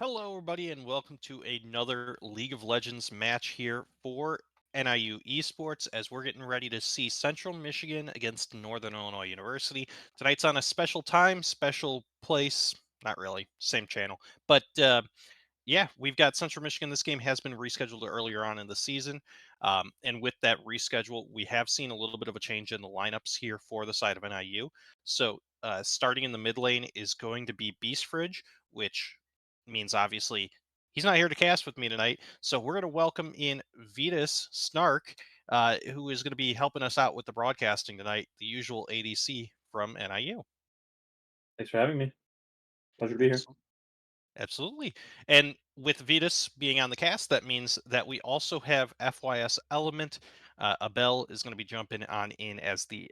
Hello, everybody, and welcome to another League of Legends match here for NIU Esports as we're getting ready to see Central Michigan against Northern Illinois University. Tonight's on a special time, special place. Not really, same channel. But yeah, we've got Central Michigan. This game has been rescheduled earlier on in the season. And with that reschedule, we have seen a little bit of a change in the lineups here for the side of NIU. So starting in the mid lane is going to be Beast Fridge, which means obviously he's not here to cast with me tonight. So we're going to welcome in Vetus Snark, who is going to be helping us out with the broadcasting tonight, the usual ADC from NIU. Thanks for having me. Pleasure to be here. Absolutely. And with Vetus being on the cast, that means that we also have FYS Element. Abel is going to be jumping on in as the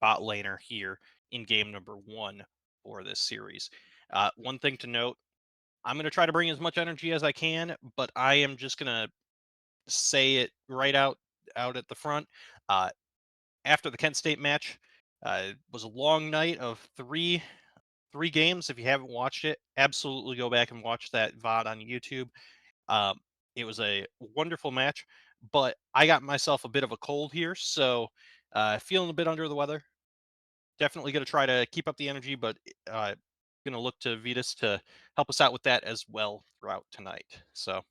bot laner here in game number one for this series. One thing to note, I'm going to try to bring as much energy as I can, but I am just going to say it right out at the front. Uh, After the Kent State match, it was a long night of three games. If you haven't watched it, absolutely go back and watch that VOD on YouTube. Um, it was a wonderful match, but I got myself a bit of a cold here, so feeling a bit under the weather. Definitely going to try to keep up the energy, but uh, going to look to Vetus to help us out with that as well throughout tonight. So, all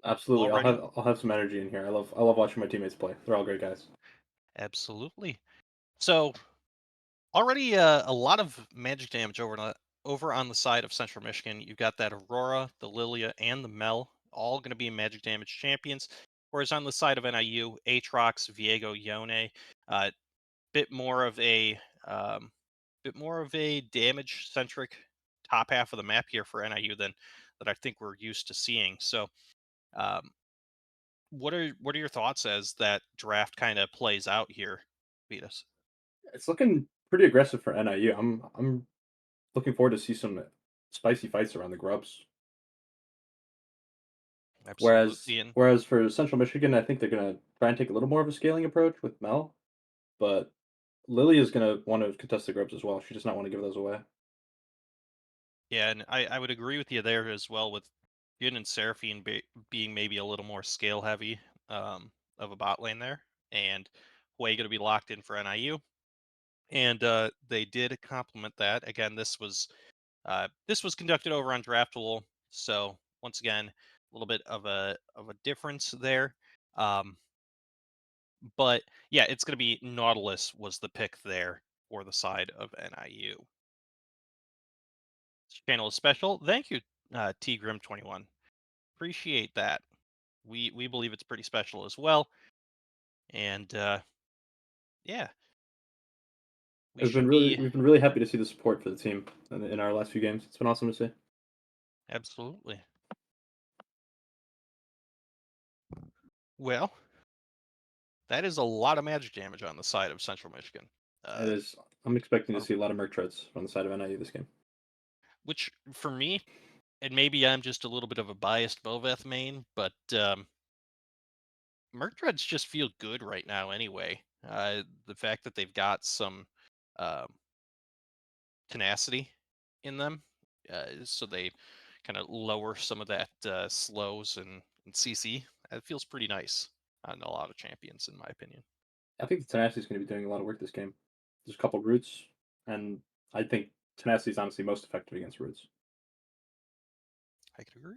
Absolutely. I'll ready? have I'll have some energy in here. I love watching my teammates play. They're all great guys. Absolutely. So, already a lot of magic damage over on the side of Central Michigan. You've got that Aurora, the Lilia, and the Mel, all going to be magic damage champions. Whereas on the side of NIU, Aatrox, Viego, Yone, a bit more of a damage centric top half of the map here for NIU than that I think we're used to seeing. So, um, what are your thoughts as that draft kind of plays out here, Vetus? It's looking pretty aggressive for NIU. I'm looking forward to see some spicy fights around the grubs. Whereas Absolutely, and whereas for Central Michigan, I think they're gonna try and take a little more of a scaling approach with Mel, but Lily is gonna want to contest the grubs as well. She does not want to give those away. yeah, and I would agree with you there as well with Jin and Seraphine being maybe a little more scale heavy of a bot lane there, and Hwei going to be locked in for NIU, and they did complement that. Again, this was conducted over on Draftable, so once again, a little bit of a difference there. Um, but yeah, it's going to be Nautilus was the pick there for the side of NIU. Channel is special. Thank you, T Grim 21. Appreciate that. We believe it's pretty special as well, and yeah, we should be We've been really happy to see the support for the team in our last few games. It's been awesome to see. absolutely well. That is a lot of magic damage on the side of Central Michigan, It uh, is. I'm expecting to or- see a lot of Merc treads on the side of NIU this game. which for me, and maybe I'm just a little bit of a biased Boveth main, but Merc Dreads just feel good right now anyway. The fact that they've got some um, tenacity in them, so they kind of lower some of that slows and CC. It feels pretty nice on a lot of champions, in my opinion. I think the Tenacity is going to be doing a lot of work this game. There's a couple roots, and I think Tenacity is honestly most effective against roots. I could agree.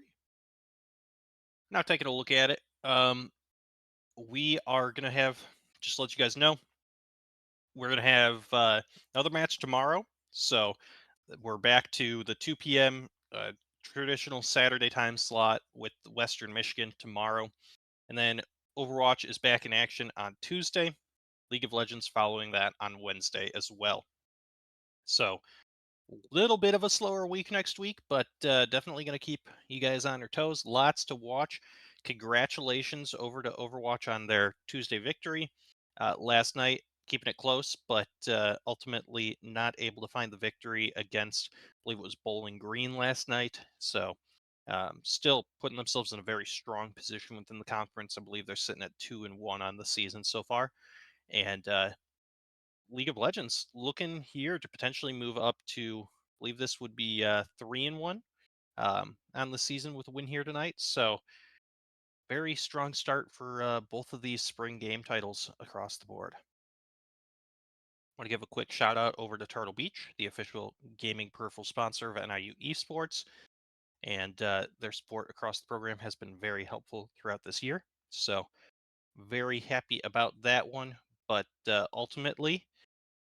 Now taking a look at it, we are gonna have just to let you guys know we're gonna have another match tomorrow. So we're back to the 2 p.m. Traditional Saturday time slot with Western Michigan tomorrow. And then Overwatch is back in action on Tuesday. League of Legends following that on Wednesday as well. So little bit of a slower week next week, but definitely going to keep you guys on your toes. Lots to watch. Congratulations over to Overwatch on their Tuesday victory last night. Keeping it close, but ultimately not able to find the victory against, I believe it was Bowling Green last night. So still putting themselves in a very strong position within the conference. I believe they're sitting at 2-1 on the season so far, and League of Legends looking here to potentially move up to, I believe this would be 3-1. on the season with a win here tonight. So very strong start for both of these spring game titles across the board. Want to give a quick shout out over to Turtle Beach, the official gaming peripheral sponsor of NIU esports, and their support across the program has been very helpful throughout this year. So very happy about that one. But ultimately,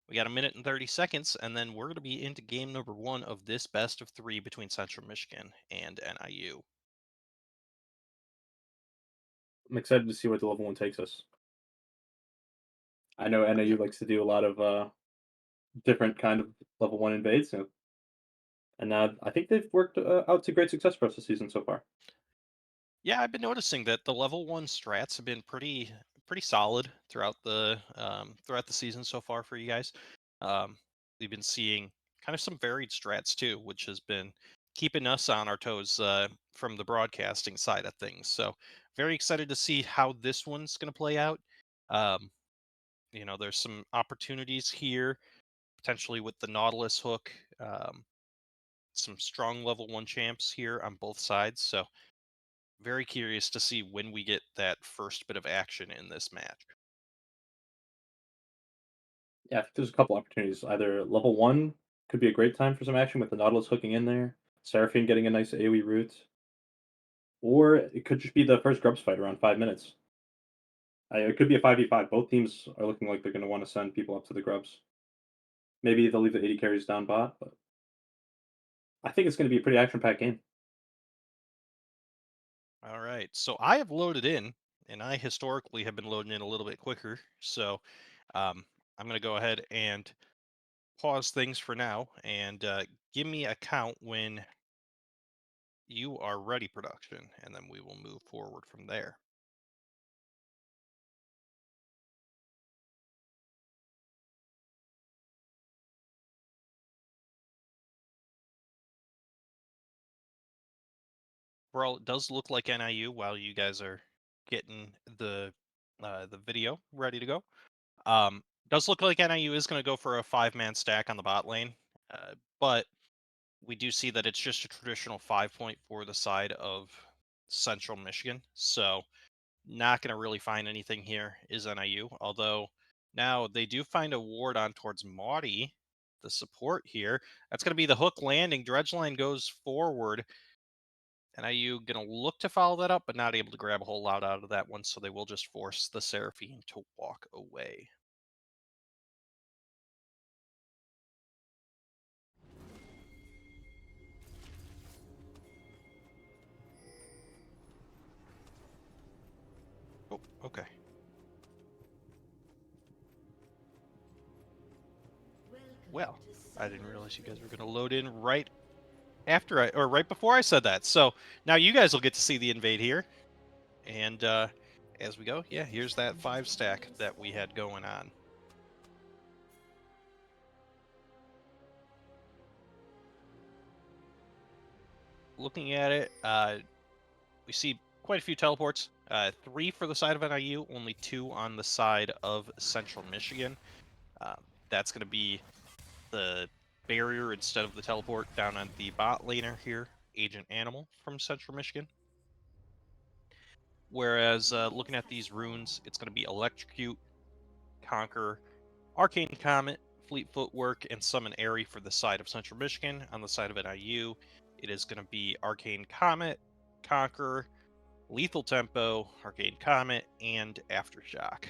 we got a minute and 30 seconds, and then we're going to be into game number one of this best of three between Central Michigan and NIU. I'm excited to see what the level one takes us. I know Yeah, NIU likes to do a lot of different kind of level one invades, and I think they've worked out to great success for us this season so far. yeah, I've been noticing that the level one strats have been pretty solid throughout the season so far for you guys. Um, we've been seeing kind of some varied strats too, which has been keeping us on our toes from the broadcasting side of things. So very excited to see how this one's going to play out. Um, there's some opportunities here potentially with the Nautilus hook. Some strong level one champs here on both sides. So very curious to see when we get that first bit of action in this match. Yeah, I think there's a couple opportunities. Either level one could be a great time for some action with the Nautilus hooking in there, Seraphine getting a nice AoE root, or it could just be the first Grubs fight around 5 minutes. It could be a 5v5. Both teams are looking like they're going to want to send people up to the Grubs. Maybe they'll leave the 80 carries down bot, but I think it's going to be a pretty action-packed game. All right. So I have loaded in, and I historically have been loading in a little bit quicker. So um, I'm going to go ahead and pause things for now and give me a count when you are ready, production, and then we will move forward from there. Well, it does look like NIU while you guys are getting the video ready to go. Does look like NIU is going to go for a five-man stack on the bot lane, but we do see that it's just a traditional 5 point for the side of Central Michigan. So not going to really find anything here is NIU. Although now they do find a ward on towards Maudie, the support here. That's going to be the hook landing. Dredgeline goes forward. NIU going to look to follow that up, but not able to grab a whole lot out of that one. So they will just force the Seraphine to walk away. Oh, okay. Well, I didn't realize you guys were going to load in right after or right before I said that. So now you guys will get to see the invade here. And as we go, yeah, here's that five stack that we had going on. Looking at it, we see quite a few teleports. Three for the side of NIU, only two on the side of Central Michigan. That's going to be the barrier instead of the teleport down on the bot laner here, Agent Animal from Central Michigan. Whereas looking at these runes, it's going to be Electrocute, Conquer, Arcane Comet, Fleet Footwork, and Summon Airy for the side of Central Michigan. On the side of NIU, it is going to be Arcane Comet, Conquer, Lethal Tempo, Arcane Comet, and Aftershock.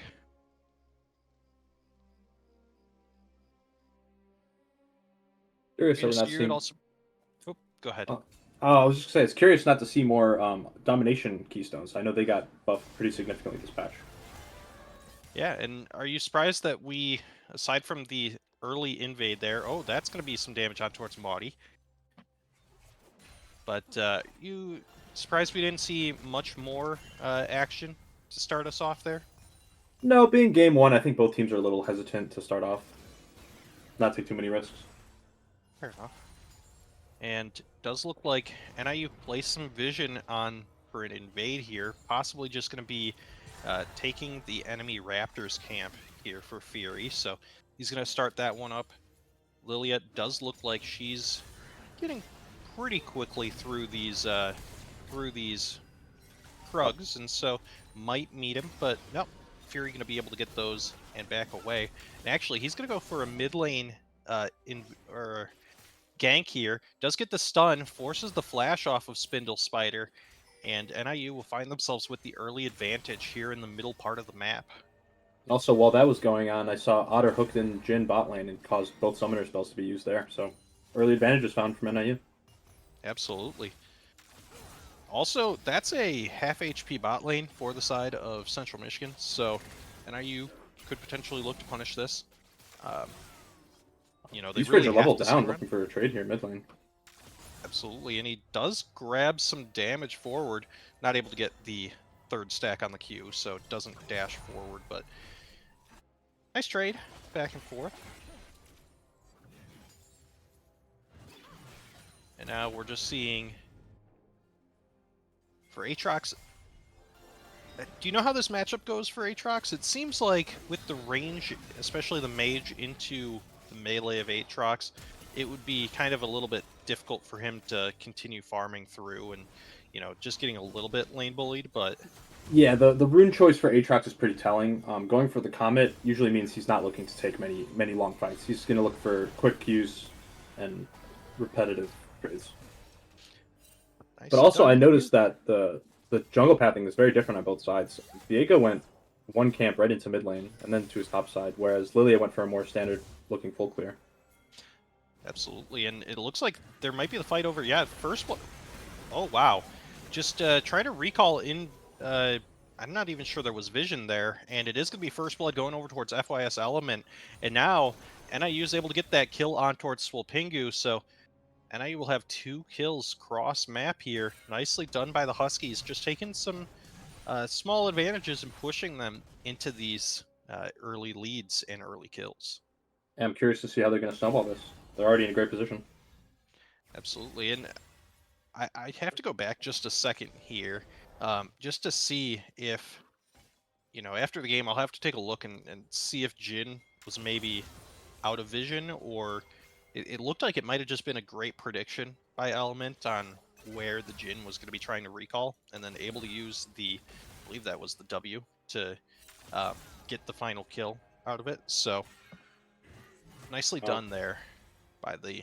Curious that we're Curious to not hear it seeing. also. Oh, go ahead. Uh, I was just gonna say it's curious not to see more domination keystones. I know they got buffed pretty significantly this patch. Yeah, and are you surprised that we, aside from the early invade there, oh, that's going to be some damage on towards Maudie. But you surprised we didn't see much more action to start us off there? No, being game one, I think both teams are a little hesitant to start off, not take too many risks. Fair enough. And does look like NIU placed some vision on for an invade here, possibly just going to be taking the enemy Raptors camp here for Fury. So he's going to start that one up. Lilia does look like she's getting pretty quickly through these Krugs, and so might meet him, but no, Fury going to be able to get those and back away. And actually, he's going to go for a mid lane in or gank here. Does get the stun, forces the flash off of Spindle Spider, and NIU will find themselves with the early advantage here in the middle part of the map. Also, while that was going on, I saw Otter hooked in Jhin bot lane and caused both summoner spells to be used there. So early advantage is found from NIU. Absolutely. Also, that's a half HP bot lane for the side of Central Michigan, so NIU could potentially look to punish this. Um, they These Rays really are have leveled to stick down, around. looking for a trade here mid lane. Absolutely, and he does grab some damage forward. Not able to get the third stack on the Q, so doesn't dash forward, but nice trade, back and forth. And now we're just seeing for Aatrox. Do you know how this matchup goes for Aatrox? It seems like with the range, especially the mage into the melee of Aatrox, it would be kind of a little bit difficult for him to continue farming through and, just getting a little bit lane bullied, but Yeah, the rune choice for Aatrox is pretty telling. Going for the Comet usually means he's not looking to take many long fights. He's going to look for quick Qs and repetitive trades. But nicely also, I done. noticed that the jungle pathing is very different on both sides. Viego went one camp right into mid lane and then to his top side, whereas Lilia went for a more standard looking full clear. Absolutely, and it looks like there might be the fight over, yeah, first one. Oh, wow. Just try to recall in, I'm not even sure there was vision there, and it is going to be first blood going over towards FYS Element, and now NIU is able to get that kill on towards Swolpingu, so NIU will have 2 kills cross map here. Nicely done by the Huskies, just taking some small advantages and pushing them into these early leads and early kills. And I'm curious to see how they're going to snowball this. They're already in a great position. Absolutely, and I have to go back just a second here, just to see if, after the game, I'll have to take a look and see if Jin was maybe out of vision, or it looked like it might have just been a great prediction by Element on where the Jin was going to be trying to recall, and then able to use I believe that was the W, to um, get the final kill out of it. So nicely Oh, done there by the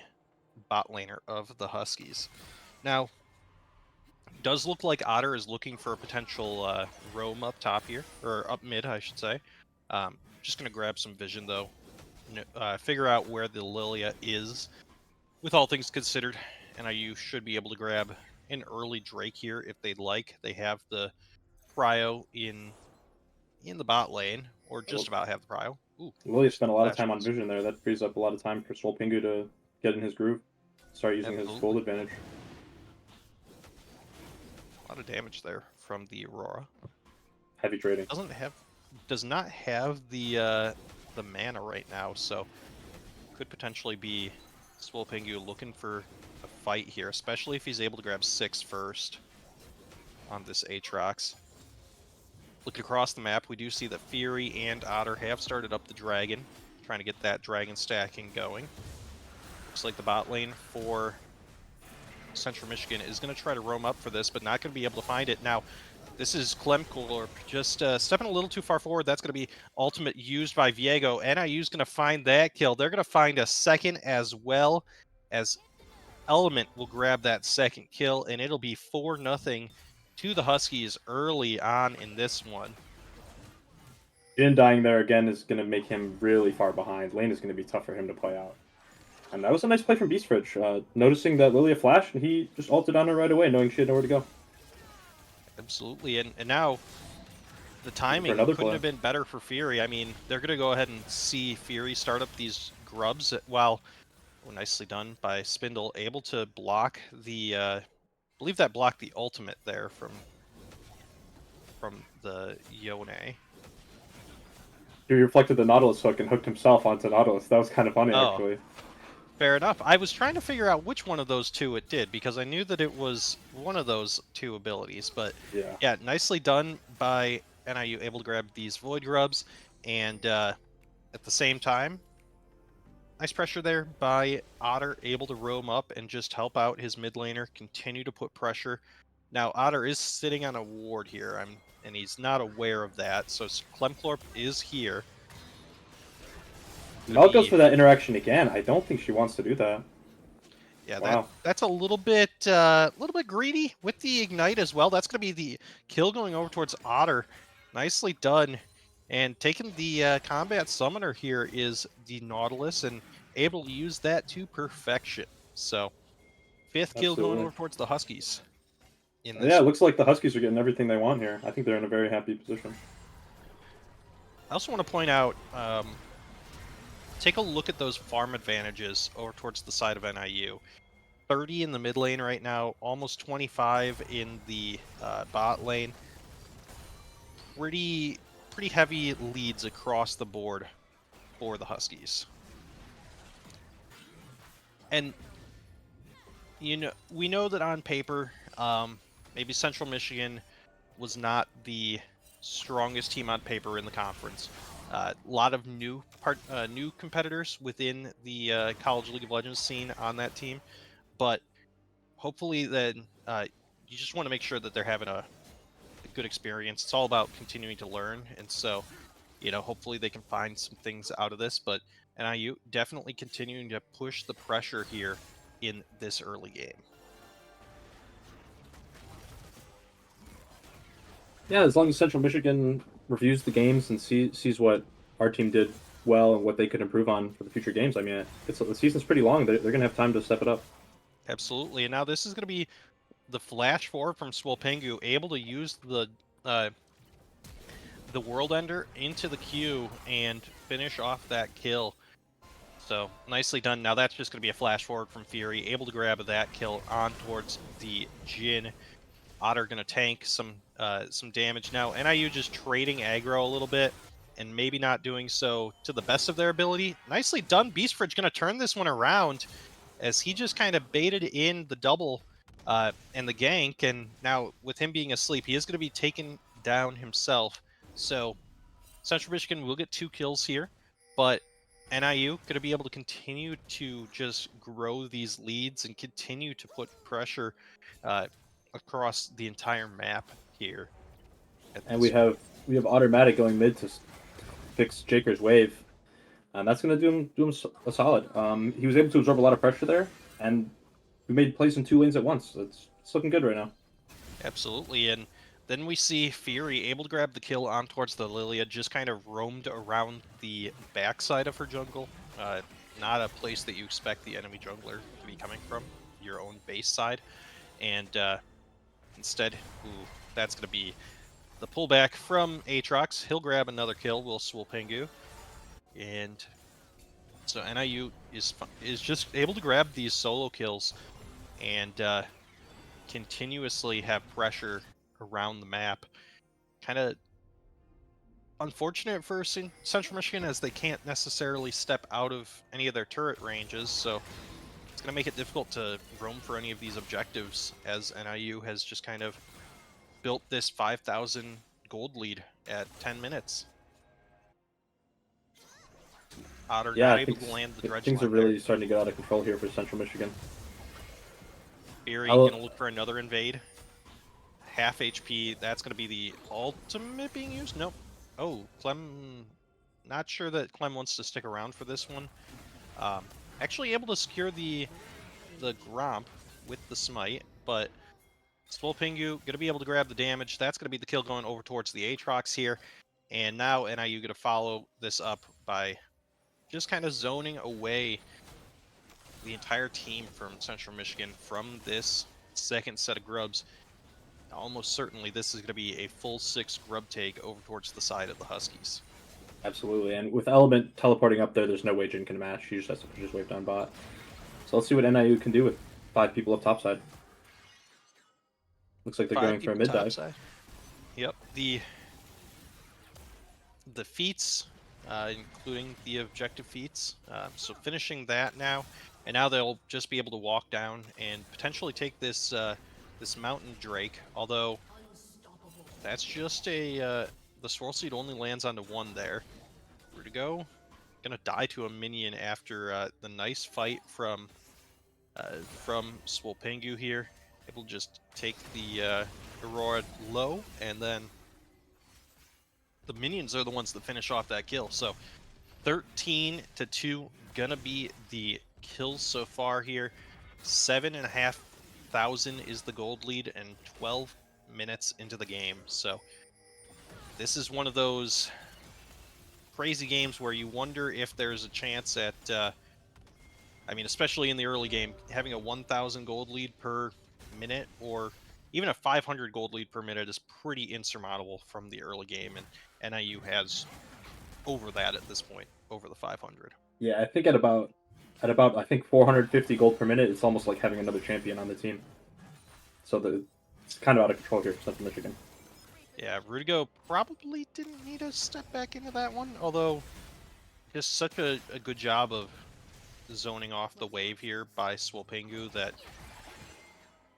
bot laner of the Huskies. Now, does look like Otter is looking for a potential roam up top here, or up mid, I should say. Just going to grab some vision, though. Figure out where the Lilia is. With all things considered, NIU should be able to grab an early Drake here if they'd like. They have the Prio in the bot lane, or just well, about have the Prio. Ooh, Lilia just spent a lot of flash time on once. vision there. That frees up a lot of time for Soul Pingu to get in his groove, start using his gold Absolutely. advantage. A lot of damage there from the Aurora. Heavy trading. Does not have the mana right now, so could potentially be Swolpingu looking for a fight here, especially if he's able to grab 6 first on this Aatrox. Looking across the map, we do see that Fury and Otter have started up the Dragon, trying to get that Dragon stacking going. Looks like the bot lane for Central Michigan is going to try to roam up for this, but not going to be able to find it. Now, this is Klemkorp just stepping a little too far forward. That's going to be ultimate used by Viego. NIU's going to find that kill. They're going to find a second as well as Element will grab that second kill, and it'll be 4-0 to the Huskies early on in this one. Jin dying there again is going to make him really far behind. Lane is going to be tough for him to play out. And that was a nice play from Beast Fridge. Noticing that Lilia flashed, and he just ulted on her right away, knowing she had nowhere to go. Absolutely, and now the Looking for timing another couldn't play. have been better for Fury. I mean, they're going to go ahead and see Fury start up these grubs while, oh, nicely done by Spindle, able to block the, I believe that blocked the ultimate there from the Yone. He reflected the Nautilus hook and hooked himself onto Nautilus. That was kind of funny, Oh, actually. fair enough. I was trying to figure out which one of those two it did, because I knew that it was one of those two abilities, but Yeah. yeah, nicely done by NIU, able to grab these Void Grubs, and at the same time, Nice pressure there by Otter, able to roam up and just help out his mid laner, continue to put pressure. Now Otter is sitting on a ward here, and he's not aware of that. So Clemclorp is here. Gonna Mel goes be for that interaction again. I don't think she wants to do that. Yeah, Wow. that's a little bit greedy with the ignite as well. That's gonna be the kill going over towards Otter. Nicely done. And taking the combat summoner here is the Nautilus and able to use that to perfection. So fifth kill going Absolutely. over towards the Huskies in Yeah, this it one. looks like the Huskies are getting everything they want here. I think they're in a very happy position. I also want to point out, take a look at those farm advantages over towards the side of NIU. 30 in the mid lane right now, almost 25 in the bot lane. Pretty heavy leads across the board for the Huskies. And we know that on paper, maybe Central Michigan was not the strongest team on paper in the conference. A lot of new competitors within the College League of Legends scene on that team, but hopefully then you just want to make sure that they're having a good experience. It's all about continuing to learn, and so hopefully they can find some things out of this. But NIU definitely continuing to push the pressure here in this early game. Yeah, as long as Central Michigan reviews the games and sees what our team did well and what they could improve on for the future games. I mean, the season's pretty long. They're going to have time to step it up. Absolutely. And now this is going to be the flash forward from Swolpengu, able to use uh, the World Ender into the queue and finish off that kill. So nicely done. Now that's just going to be a flash forward from Fury, able to grab that kill on towards the Jin. Otter going to tank some damage. Now NIU just trading aggro a little bit and maybe not doing so to the best of their ability. Nicely done. Beastfridge going to turn this one around as he just kind of baited in the double and the gank, and now with him being asleep, he is going to be taken down himself. So Central Michigan will get 2 kills here, but NIU going to be able to continue to just grow these leads and continue to put pressure uh, across the entire map here at And this. we have automatic going mid to fix Jaker's wave, and that's going to do him a solid. He was able to absorb a lot of pressure there, and we made plays in 2 lanes at once. It's looking good right now. Absolutely, and then we see Fury able to grab the kill on towards the Lilia, just kind of roamed around the backside of her jungle. Not a place that you expect the enemy jungler to be coming from, your own base side. And instead, ooh, that's going to be the pullback from Aatrox. He'll grab another kill, will Swolpengu. And so NIU is just able to grab these solo kills and continuously have pressure around the map. Kind of unfortunate for Central Michigan as they can't necessarily step out of any of their turret ranges, so it's going to make it difficult to roam for any of these objectives as NIU has just kind of built this 5,000 gold lead at 10 minutes. Otter Yeah, not I able think to land the dredge things are line there. really starting to get out of control here for Central Michigan. Fury I'll, going to look for another invade. Half HP, that's going to be the ultimate being used? Nope. Oh, Clem, not sure that Clem wants to stick around for this one. Um, actually able to secure the Gromp with the Smite, but Swolpengu going to be able to grab the damage. That's going to be the kill going over towards the Aatrox here. And now NIU going to follow this up by just kind of zoning away the entire team from Central Michigan from this second set of grubs. Almost certainly this is going to be a full 6 grub take over towards the side of the Huskies. Absolutely, and with Element teleporting up there, there's no way Jin can match. He just has to push his wave down bot. So let's see what NIU can do with 5 people up topside. Looks like they're 5 going for a people mid dive. topside. Yep, the feats, including the objective feats. So finishing that now, and now they'll just be able to walk down and potentially take this mountain drake. Although that's just a the swirl seed only lands onto one there. Where to go? gonna die to a minion after the nice fight from Swolpengu here. Able to just take the Aurora low, and then the minions are the ones that finish off that kill. So 13-2 gonna be the kills so far here. 7,500 is the gold lead, and 12 minutes into the game. So this is one of those crazy games where you wonder if there's a chance at I mean, especially in the early game, having a 1,000 gold lead per minute or even a 500 gold lead per minute is pretty insurmountable from the early game, and NIU has over that at this point, over the 500. Yeah, I think at about I think 450 gold per minute, it's almost like having another champion on the team. So it's kind of out of control here for Central Michigan. Yeah, Rudigo probably didn't need to step back into that one, although just such a good job of zoning off the wave here by Swolpengu that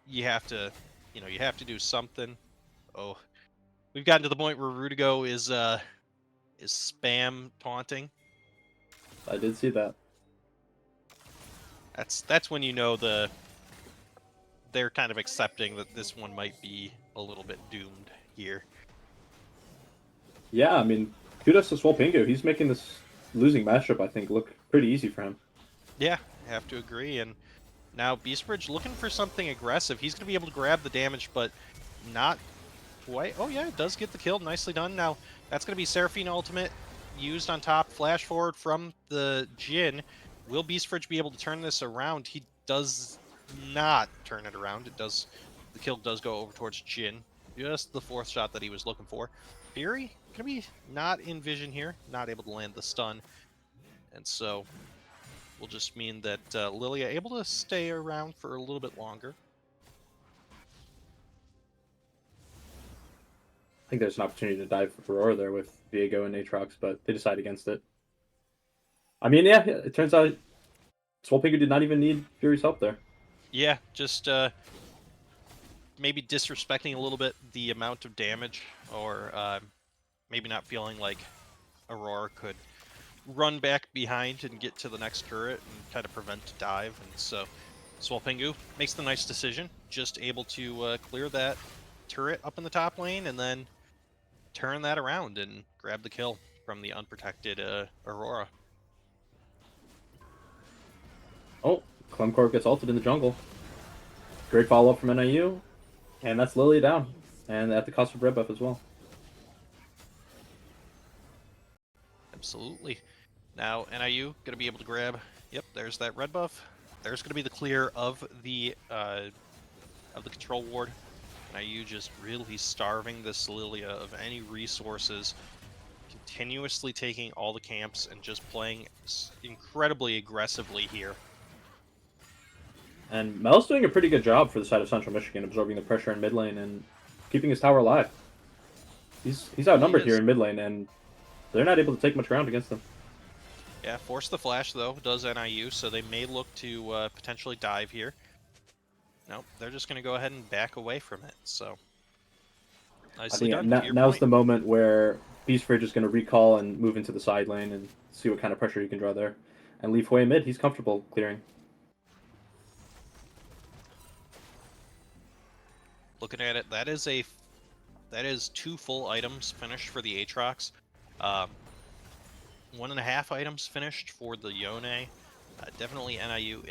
you have to, you have to do something. Oh, we've gotten to the point where Rudigo is spam taunting. I did see that. That's when they're kind of accepting that this one might be a little bit doomed here. Yeah, I mean, kudos to Swolpingo. He's making this losing matchup, I think, look pretty easy for him. Yeah, I have to agree. And now Beastbridge looking for something aggressive. He's going to be able to grab the damage, but not quite. Oh yeah, it does get the kill. Nicely done. Now that's going to be Seraphine ultimate used on top. Flash forward from the Jin. Will Beastbridge be able to turn this around? He does not turn it around. The kill does go over towards Jin. Just the fourth shot that he was looking for. Fury gonna be not in vision here, not able to land the stun, and so will just mean that Lilia able to stay around for a little bit longer. I think there's an opportunity to dive for Aurora there with Viego and Aatrox, but they decide against it. I mean, yeah, it turns out Swolpingo did not even need Fury's help there. Yeah, just maybe disrespecting a little bit the amount of damage, or maybe not feeling like Aurora could run back behind and get to the next turret and kind of prevent a dive. And so Swolpengu makes the nice decision, just able to clear that turret up in the top lane and then turn that around and grab the kill from the unprotected Aurora. Oh, Clemcorp gets ulted in the jungle. Great follow-up from NIU, and that's Lilia down, and at the cost of red buff as well. Absolutely. Now NIU gonna be able to grab. Yep, there's that red buff. There's gonna be the clear of the control ward. NIU just really starving this Lilia of any resources, continuously taking all the camps and just playing incredibly aggressively here. And Mel's doing a pretty good job for the side of Central Michigan, absorbing the pressure in mid lane and keeping his tower alive. He's outnumbered here in mid lane, and they're not able to take much ground against him. Yeah, force the flash though does NIU, so they may look to potentially dive here. Nope, they're just going to go ahead and back away from it. So nicely done. Now's the moment where Beastbridge is going to recall and move into the side lane and see what kind of pressure he can draw there. And leave Hui mid, he's comfortable clearing. Looking at it, that is 2 full items finished for the Aatrox. 1.5 items finished for the Yone. Definitely NIU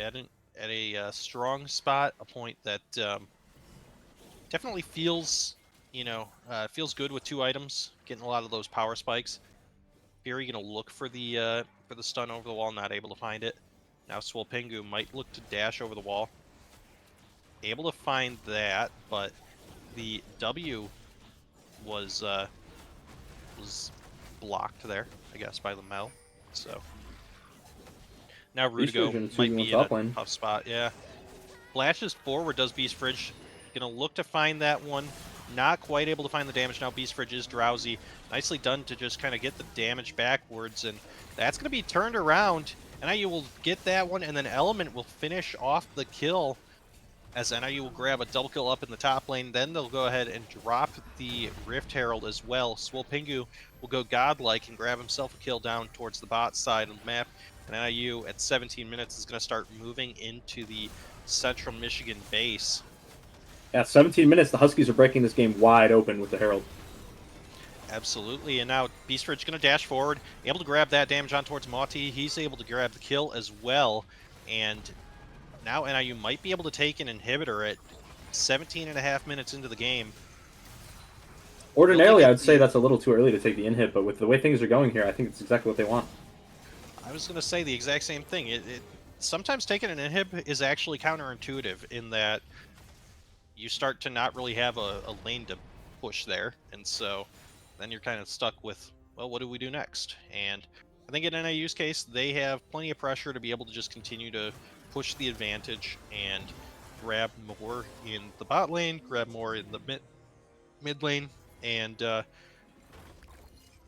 at a strong spot, a point that definitely feels, feels good with 2 items, getting a lot of those power spikes. Fury gonna look for the stun over the wall, not able to find it. Now Swolpengu might look to dash over the wall. Able to find that, but the W was blocked there, I guess, by the Mel. So now Rudigo might be in a tough spot. Yeah, flashes forward. Does Beastbridge gonna look to find that one? Not quite able to find the damage. Now Beastbridge is drowsy. Nicely done to just kind of get the damage backwards, and that's gonna be turned around. And now you will get that one, and then Element will finish off the kill. as NIU will grab a double kill up in the top lane. Then they'll go ahead and drop the Rift Herald as well. Swolpingu will go godlike and grab himself a kill down towards the bot side of the map. And NIU at 17 minutes is going to start moving into the Central Michigan base. At 17 minutes, the Huskies are breaking this game wide open with the Herald. Absolutely, and now Beastridge going to dash forward, able to grab that damage on towards Mauti. He's able to grab the kill as well, and now NIU might be able to take an inhibitor at 17 and a half minutes into the game. Will they Ordinarily, get I'd say the... that's a little too early to take the inhib, but with the way things are going here, I think it's exactly what they want. I was going to say the exact same thing. Sometimes taking an inhib is actually counterintuitive in that you start to not really have a lane to push there, and so then you're kind of stuck with, well, what do we do next? And I think in NIU's case, they have plenty of pressure to be able to just continue to push the advantage and grab more in the bot lane, grab more in the mid lane, and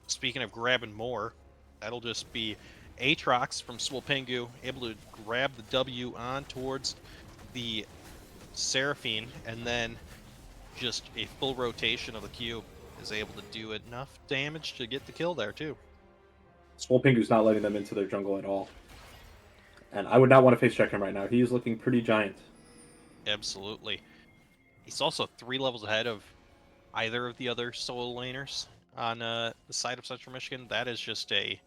speaking of grabbing more, that'll just be Aatrox from Swolpingu able to grab the W on towards the Seraphine, and then just a full rotation of the cube is able to do enough damage to get the kill there too. Swolpingu's not letting them into their jungle at all. And I would not want to face check him right now. He is looking pretty giant. Absolutely. He's also 3 levels ahead of either of the other solo laners on the side of Central Michigan. That is just a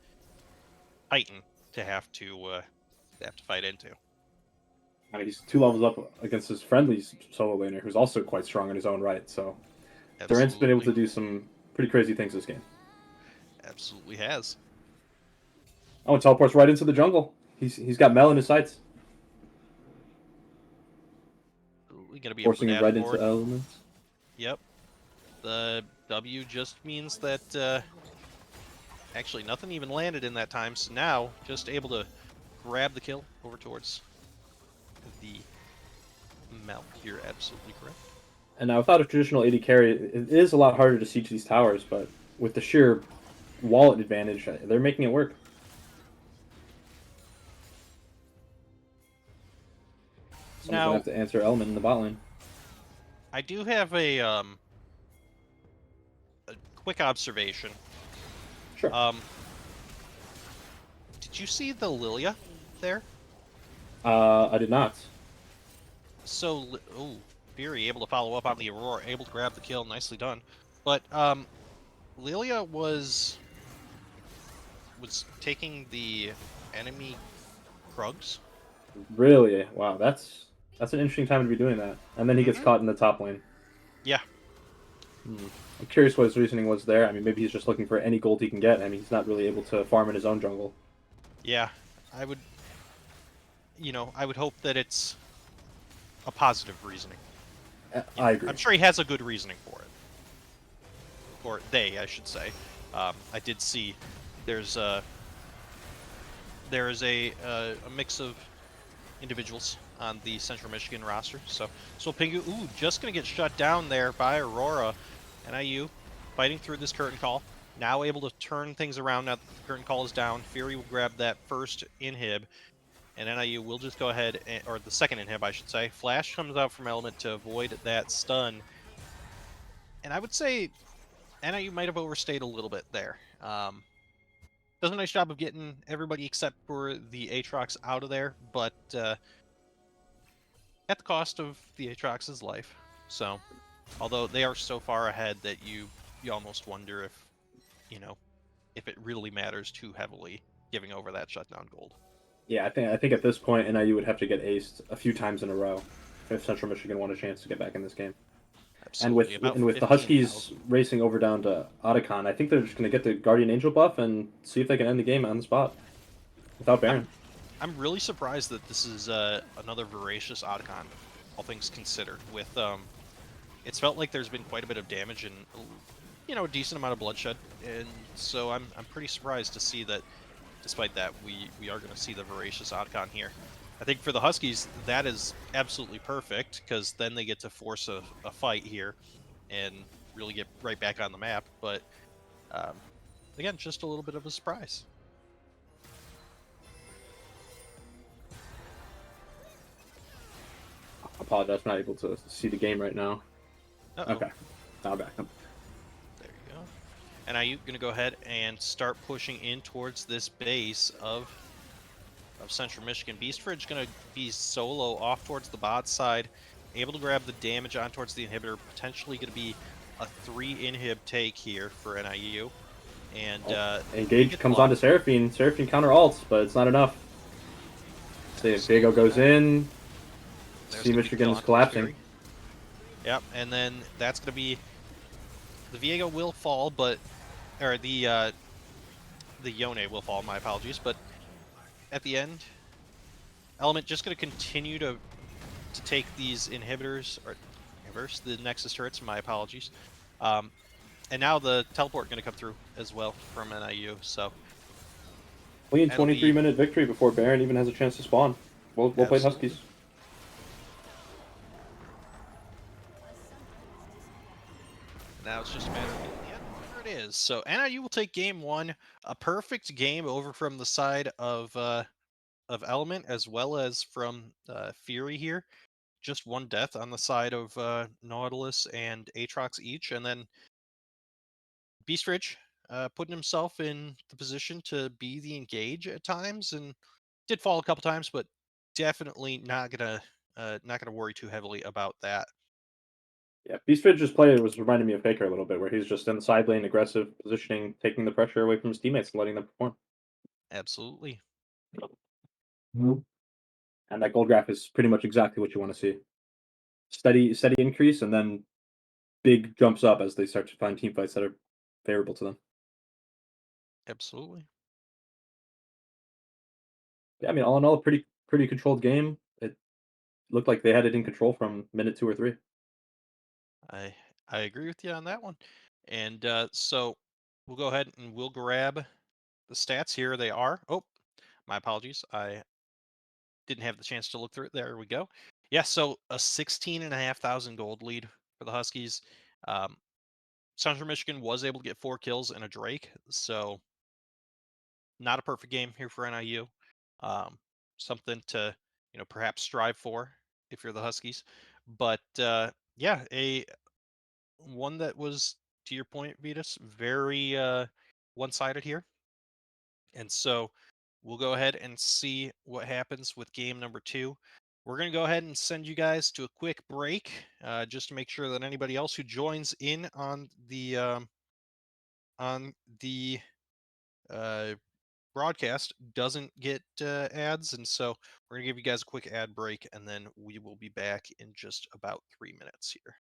titan to have to fight into. I mean, he's 2 levels up against his friendly solo laner, who's also quite strong in his own right. So Durant's been able Absolutely. to do some pretty crazy things this game. Absolutely has. Oh, and teleports right into the jungle. He's got Mel in his sights, Absolutely going to be able to forcing him dash right into forward. elements. Yep. The W just means that actually nothing even landed in that time, so now just able to grab the kill over towards the Mel. You're absolutely correct. And now, without a traditional AD carry, it is a lot harder to siege these towers. But with the sheer wallet advantage, they're making it work. Someone's gonna Now, have to answer element in the bot lane. I do have a quick observation. Sure. Um, did you see the Lilia there? I did not. So, oh, Fury able to follow up on the Aurora, able to grab the kill, nicely done. But Lilia was taking the enemy Krugs. Really? Wow, that's an interesting time to be doing that. And then he gets Mm-hmm. caught in the top lane. Yeah, Hmm. I'm curious what his reasoning was there. I mean, maybe he's just looking for any gold he can get. I mean, he's not really able to farm in his own jungle. yeah. I would, I would hope that it's a positive reasoning. I agree. I'm sure he has a good reasoning for it. Or they, I should say. I did see there's there is a mix of individuals on the Central Michigan roster. So Pingu, just gonna get shut down there by Aurora. NIU fighting through this curtain call. Now able to turn things around now that the curtain call is down. Fury will grab that first inhib, and NIU will just go ahead, or the second inhib, I should say. Flash comes out from Element to avoid that stun. And I would say NIU might have overstayed a little bit there. Does a nice job of getting everybody except for the Aatrox out of there, but at the cost of the Aatrox's life. So, although they are so far ahead that you almost wonder if, if it really matters too heavily giving over that shutdown gold. Yeah, I think at this point NIU would have to get aced a few times in a row if Central Michigan want a chance to get back in this game. And Absolutely, about with the Huskies 15,000. racing over down to Otacon, I think they're just going to get the Guardian Angel buff and see if they can end the game on the spot without Baron. I'm really surprised that this is another voracious Otacon, all things considered. With it's felt like there's been quite a bit of damage and a decent amount of bloodshed, and so I'm pretty surprised to see that. Despite that, we are going to see the voracious Otacon here. I think for the Huskies, that is absolutely perfect because then they get to force a fight here and really get right back on the map. But again, just a little bit of a surprise. Apologize, I'm not able to see the game right now. Uh-oh. Okay, now I'm back. There you go. And now you're going to go ahead and start pushing in towards this base of Central Michigan. Beast Fridge going to be solo off towards the bot side, able to grab the damage on towards the inhibitor, potentially going to be a 3 inhib take here for NIU. And Oh, they engage get the comes lock. onto Seraphine. Seraphine counter alts, but it's not enough. See, Viego Absolutely goes not. in. There's See, going to be the kill Michigan is on towards collapsing. Fury. Yep, and then that's going to be the Viego will fall, but or the Yone will fall. My apologies, but at the end, Element just going to continue to take these inhibitors or inverse the Nexus turrets. My apologies. Um, and now the teleport going to come through as well from NIU. So Clean that'll 23 be minute victory before Baron even has a chance to spawn. Well played, absolutely. Huskies. Now it's just a matter of getting the end. There it is. So NIU will take game one, a perfect game over from the side of Element as well as from Fury here. Just one death on the side of Nautilus and Aatrox each, and then Beast Ridge putting himself in the position to be the engage at times, and did fall a couple times, but definitely not gonna worry too heavily about that. Yeah, Beast Fidge's play was reminding me of Faker a little bit, where he's just in the side lane, aggressive positioning, taking the pressure away from his teammates and letting them perform. Absolutely, Mhm. And that gold graph is pretty much exactly what you want to see. Steady increase, and then big jumps up as they start to find team fights that are favorable to them. absolutely. Yeah, I mean, all in all, a pretty controlled game. It looked like they had it in control from minute 2 or 3. I I agree with you on that one. And so we'll go ahead and we'll grab the stats. Here they are. Oh, my apologies. I didn't have the chance to look through it. There we go. Yeah, so a 16,500 gold lead for the Huskies. Um, Central Michigan was able to get 4 kills and a Drake, so not a perfect game here for NIU. Um, Something to perhaps strive for if you're the Huskies. But yeah, a one that was, to your point, Vetus, very one-sided here. And so we'll go ahead and see what happens with game number two. We're going to go ahead and send you guys to a quick break just to make sure that anybody else who joins in on the uh, broadcast doesn't get ads. And so we're going to give you guys a quick ad break, and then we will be back in just about 3 minutes here.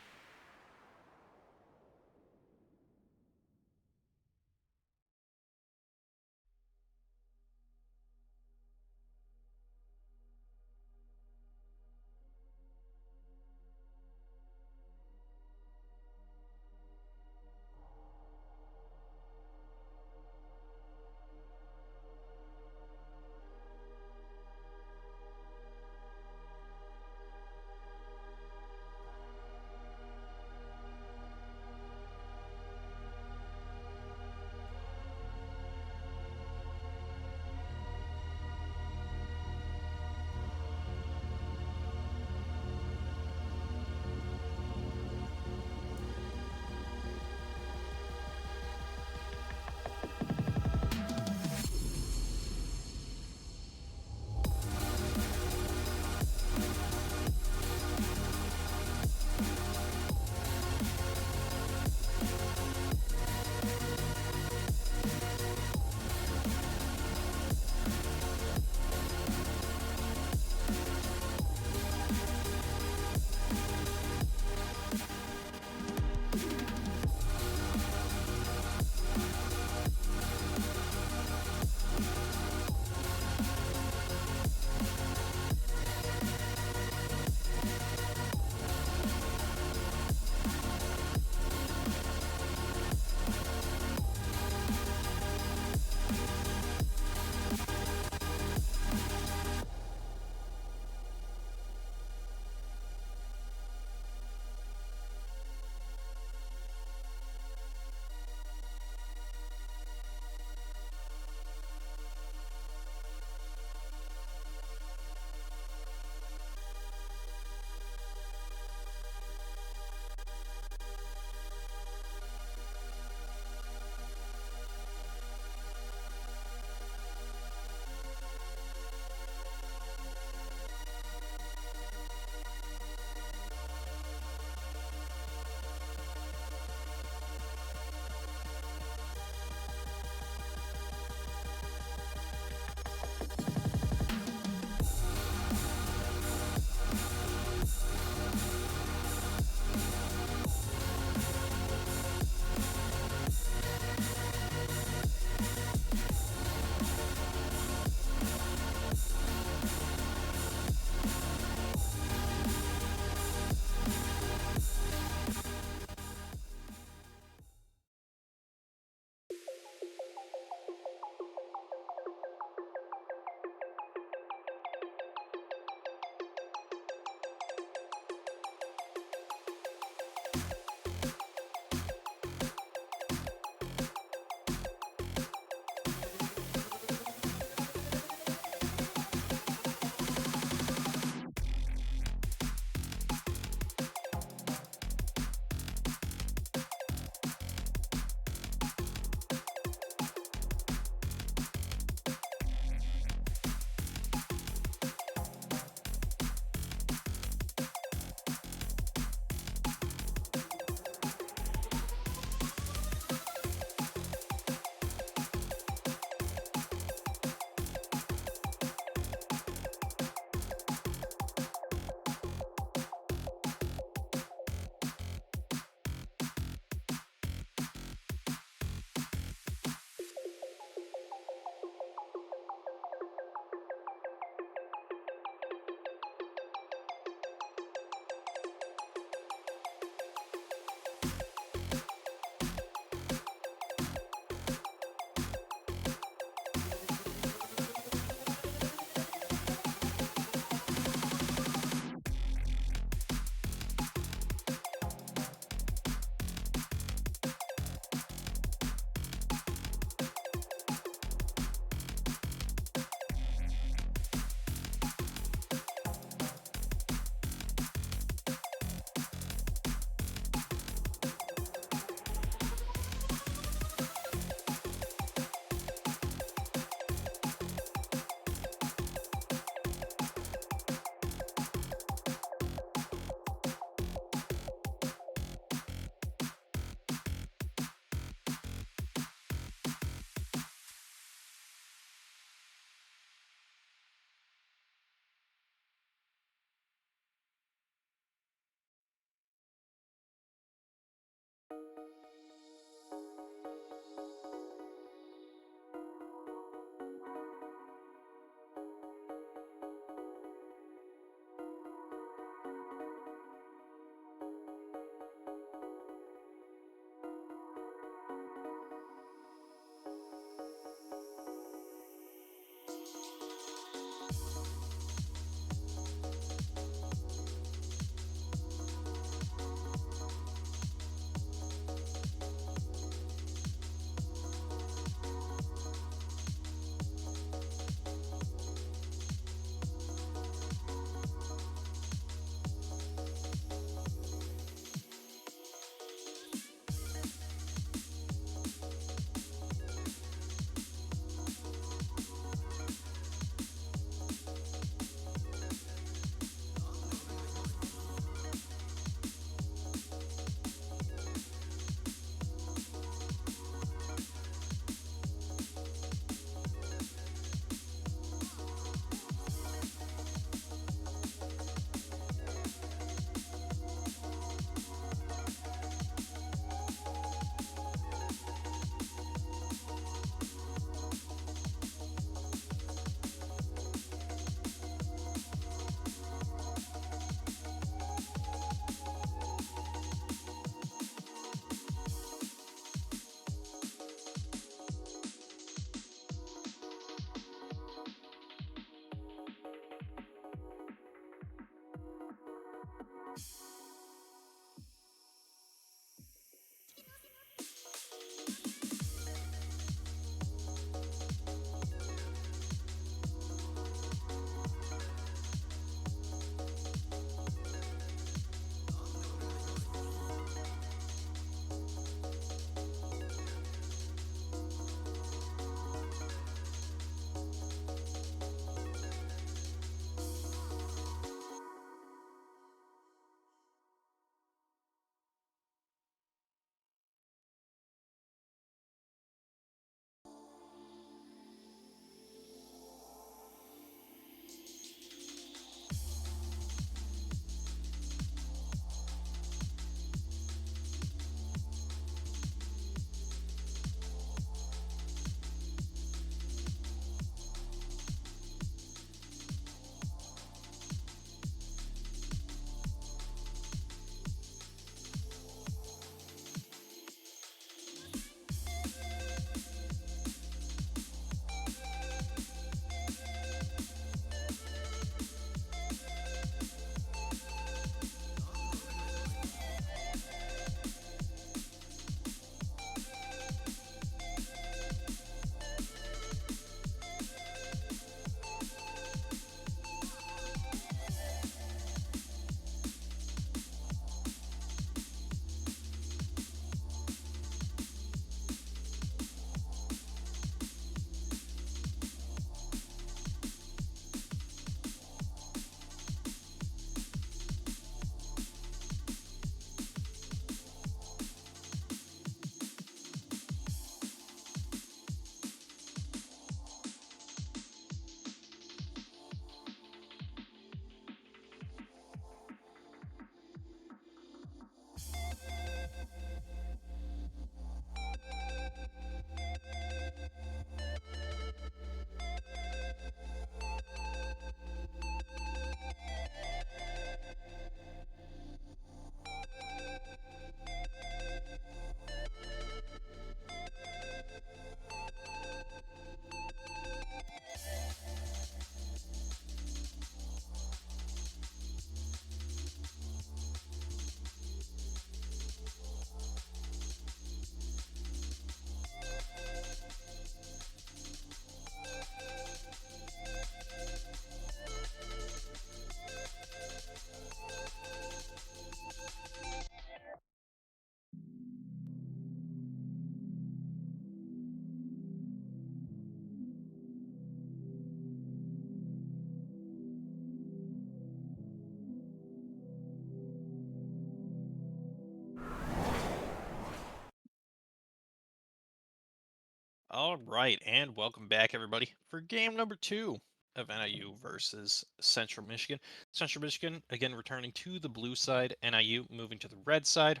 All right, and welcome back, everybody, for game number two of NIU versus Central Michigan. Central Michigan, again, returning to the blue side, NIU moving to the red side.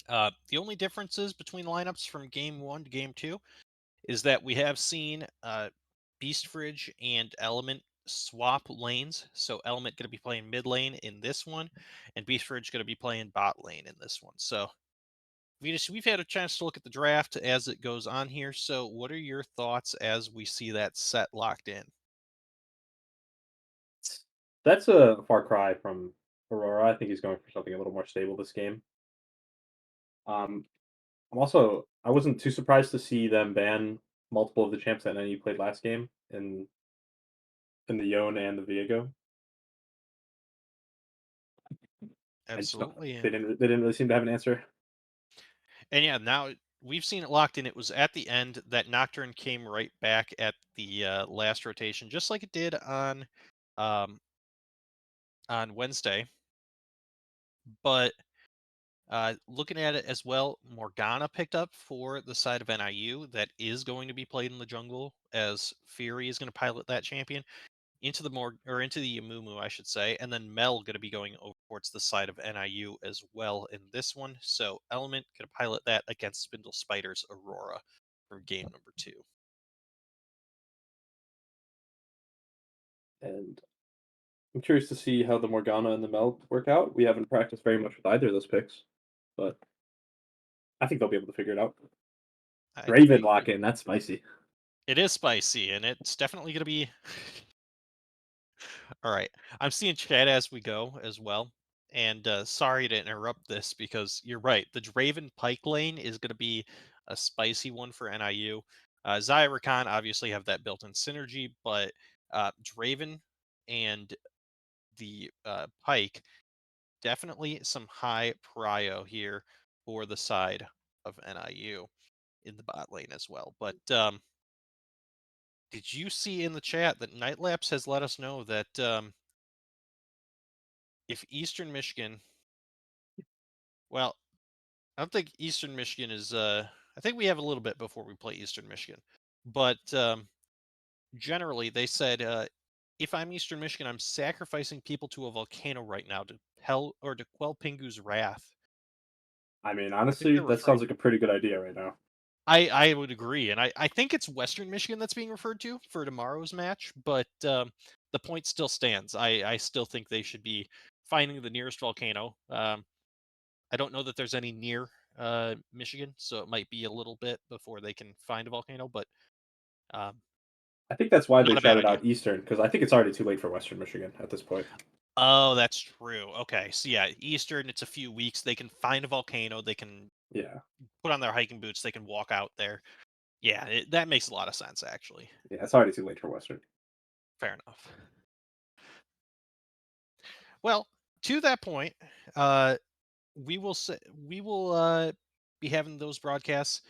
The only differences between lineups from game one to game two is that we have seen Beast Fridge and Element swap lanes. So Element going to be playing mid lane in this one, and Beast Fridge going to be playing bot lane in this one. So we've had a chance to look at the draft as it goes on here. So what are your thoughts as we see that set locked in? That's a far cry from Aurora. I think he's going for something a little more stable this game. Um, I wasn't too surprised to see them ban multiple of the champs that NIU played last game in the Yone and the Viego. I just don't. Absolutely. They didn't really seem to have an answer. And yeah, now we've seen it locked in. It was at the end that Nocturne came right back at the last rotation, just like it did um, on Wednesday. But looking at it as well, Morgana picked up for the side of NIU. That is going to be played in the jungle, as Fury is going to pilot that champion into the into the Yamumu, I should say, and then Mel going to be going over towards the side of NIU as well in this one. So Element going to pilot that against Spindle Spider's Aurora for game number two. And I'm curious to see how the Morgana and the Meld work out. We haven't practiced very much with either of those picks, but I think they'll be able to figure it out. I Draven agree. lock in, that's spicy. It is spicy, and it's definitely going to be all right. I'm seeing chat as we go as well. And sorry to interrupt this because you're right. The Draven Pike lane is going to be a spicy one for NIU. Xayah Rakan obviously have that built in synergy, but Draven and the Pike definitely some high prio here for the side of NIU in the bot lane as well. But did you see in the chat that Night Lapse has let us know that if Eastern Michigan, well, I don't think Eastern Michigan is. I think we have a little bit before we play Eastern Michigan, but generally they said if I'm Eastern Michigan, I'm sacrificing people to a volcano right now to quell Pingu's wrath. I mean, I think honestly, they're that sounds referring. like a pretty good idea right now. I would agree, and I think it's Western Michigan that's being referred to for tomorrow's match, but the point still stands. I still think they should be finding the nearest volcano. I don't know that there's any near Michigan, so it might be a little bit before they can find a volcano, but um, I think that's why they not a bad shouted idea. out Eastern because I think it's already too late for Western Michigan at this point. Oh, that's true. Okay, so yeah, Eastern, it's a few weeks. They can find a volcano. They can Yeah, put on their hiking boots. They can walk out there. Yeah, that makes a lot of sense, actually. yeah, it's already too late for Western. Fair enough. Well, to that point, uh, we will be having those broadcasts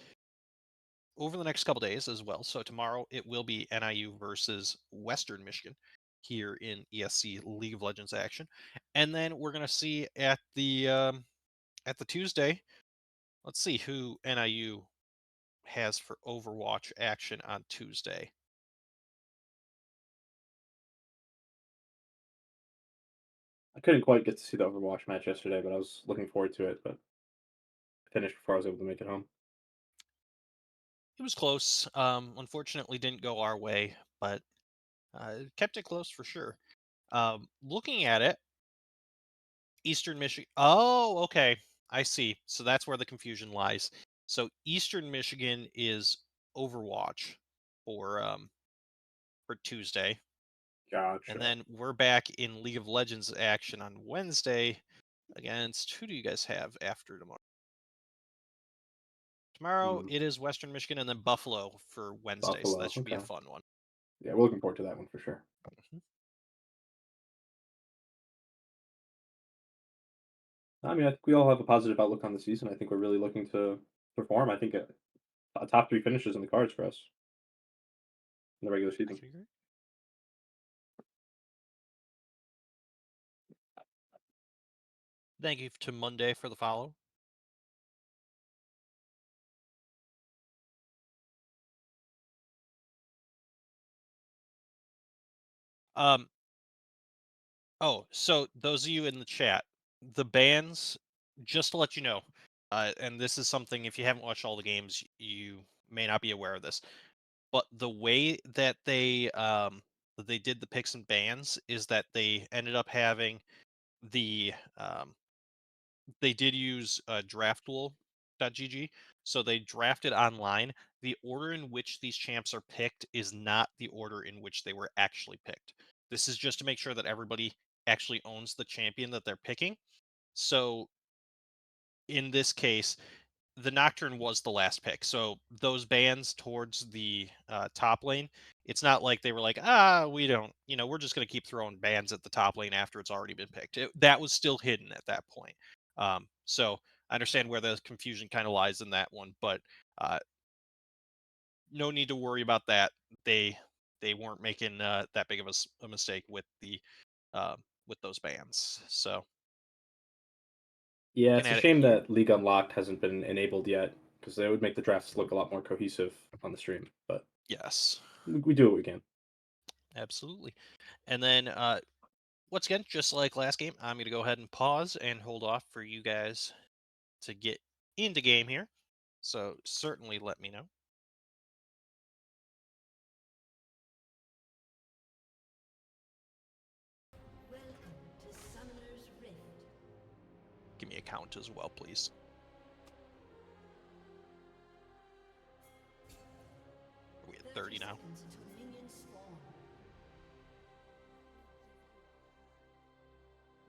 over the next couple days as well. So tomorrow it will be NIU versus Western Michigan here in ESC League of Legends action, and then we're gonna see at the Tuesday. Let's see who NIU has for Overwatch action on Tuesday. I couldn't quite get to see the Overwatch match yesterday, but I was looking forward to it. But I finished before I was able to make it home. It was close. Unfortunately, didn't go our way, but kept it close for sure. Looking at it, Eastern Michigan. Oh, okay. I see. So that's where the confusion lies. So Eastern Michigan is Overwatch for Tuesday, and Gotcha. then we're back in League of Legends action on Wednesday against who do you guys have after tomorrow? Tomorrow Hmm. it is Western Michigan and then Buffalo for Wednesday, so that Buffalo. should be a Okay. fun one. Yeah, we're looking forward to that one for sure. Mhm. I mean, I think we all have a positive outlook on the season. I think we're really looking to perform. I think a top three finishes in the cards for us in the regular I season. can agree. Thank you to Monday for the follow. Um, Oh, so those of you in the chat, the bans, just to let you know, and this is something, if you haven't watched all the games, you may not be aware of this. But the way that they did the picks and bans is that they ended up having the they did use draftable.gg, so they drafted online. The order in which these champs are picked is not the order in which they were actually picked. This is just to make sure that everybody actually owns the champion that they're picking. So in this case, the Nocturne was the last pick. So those bans towards the top lane, it's not like they were like, we don't, we're just going to keep throwing bans at the top lane after it's already been picked. That was still hidden at that point. So I understand where the confusion kind of lies in that one, but uh, no need to worry about that. They they weren't making that big of a mistake uh, with those bans. So Yeah, looking it's a at it shame here, that League Unlocked hasn't been enabled yet because they would make the drafts look a lot more cohesive on the stream. But yes, we do what we can. absolutely. And then once again, just like last game, I'm going to go ahead and pause and hold off for you guys to get into game here. So certainly let me know. Welcome to Summoner's Rift. Give me a count as well, please. Are we at 30 30 now? seconds until minions spawn.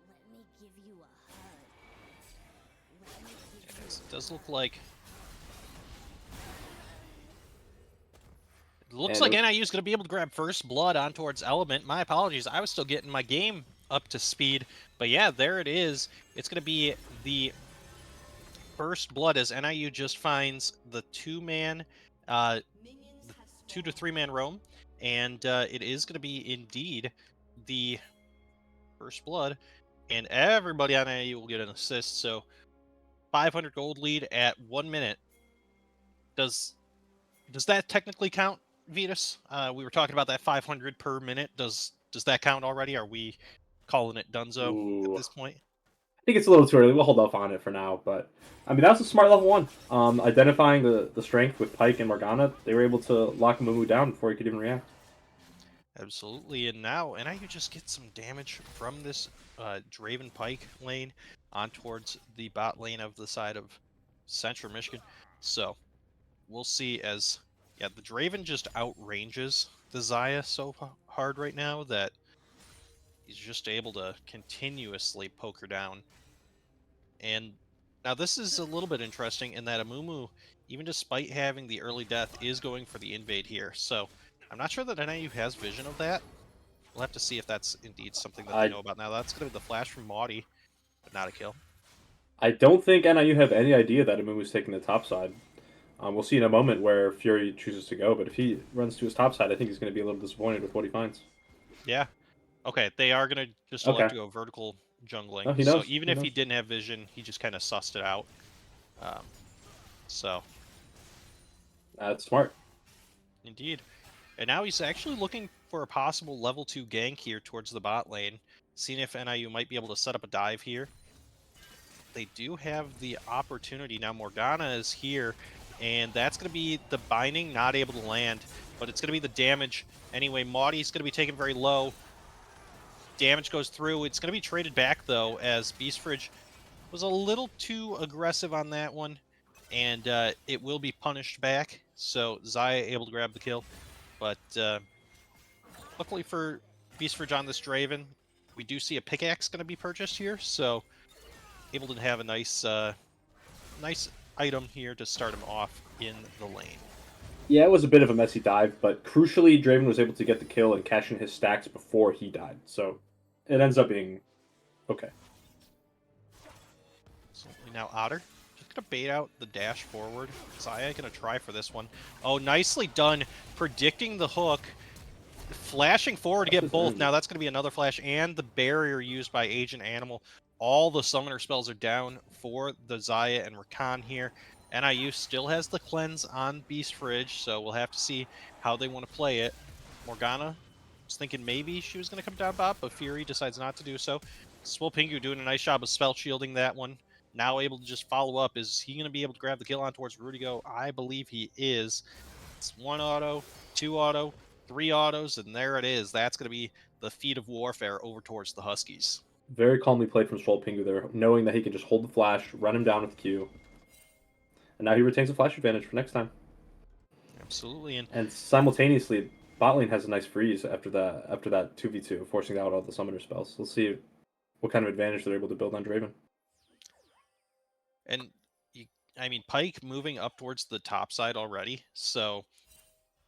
Let me give you a hug. Let me give you Yes, a it does look hug. like And NIU is going to be able to grab first blood on towards Element. My apologies, I was still getting my game up to speed, but yeah, there it is. It's going to be the first blood as NIU just finds the uh, Minions the have 2 to 3 man spawned. roam, and it is going to be indeed the first blood, and everybody on NIU will get an assist. So 500 gold lead at 1 minute. Does does that technically count, Vetus? We were talking about that 500 per minute. Does that count already? Are we calling it Dunzo at ooh, this point? I think it's a little too early. We'll hold off on it for now. But I mean, that was a smart level one. Identifying the strength with Pike and Morgana, they were able to lock Mumu down before he could even react. Absolutely. And now NIU just get some damage from this Draven Pike lane on towards the bot lane of the side of Central Michigan. So we'll see as yeah, the Draven just outranges the Zaya so hard right now that he's just able to continuously poke her down. And now this is a little bit interesting in that Amumu, even despite having the early death, is going for the invade here. So I'm not sure that NIU has vision of that. We'll have to see if that's indeed something that they I know about now. That's going to be the flash from Maudie, but not a kill. I don't think NIU have any idea that Mumu's taking the top side. We'll see in a moment where Fury chooses to go, but if he runs to his top side, I think he's going to be a little disappointed with what he finds. Yeah. Okay, they are going to just elect Okay. to go vertical jungling. No, he So knows. even He if he knows. didn't have vision, he just kind of sussed it out. Um, so That's smart. indeed. And now he's actually looking for a possible level 2 gank here towards the bot lane, seeing if NIU might be able to set up a dive here. They do have the opportunity. Now Morgana is here, and that's going to be the binding, not able to land, but it's going to be the damage. Anyway, Maudie's going to be taken very low. Damage goes through. It's going to be traded back, though, as Beast Fridge was a little too aggressive on that one, and it will be punished back. So Zaya able to grab the kill, but luckily for Beast Fridge on this Draven, we do see a pickaxe going to be purchased here, so able to have a nice item here to start him off in the lane. Yeah, it was a bit of a messy dive, but crucially, Draven was able to get the kill and cash in his stacks before he died. So it ends up being okay. Absolutely. Now Otter just gonna bait out the dash forward. Zaya gonna try for this one. Oh, nicely done, predicting the hook, flashing forward to That's get just both. earned Now it. that's gonna be another flash and the barrier used by Agent Animal. All the summoner spells are down for the Zaya and Rakan here. NIU still has the cleanse on Beast Fridge, so we'll have to see how they want to play it. Morgana was thinking maybe she was going to come down bot, but Fury decides not to do so. Swolpingu doing a nice job of spell shielding that one. Now able to just follow up. Is he going to be able to grab the kill on towards Rudigo? I believe he is. It's 1 auto, 2 auto, 3 autos, and there it is. That's going to be the feat of warfare over towards the Huskies. Very calmly played from Swole Pingu there, knowing that he can just hold the flash, run him down with Q. And now he retains the flash advantage for next time. Absolutely. And simultaneously, bot lane has a nice freeze after that 2v2, forcing out all the summoner spells. Let's see what kind of advantage they're able to build on Draven. And I mean, Pike moving up towards the top side already. So,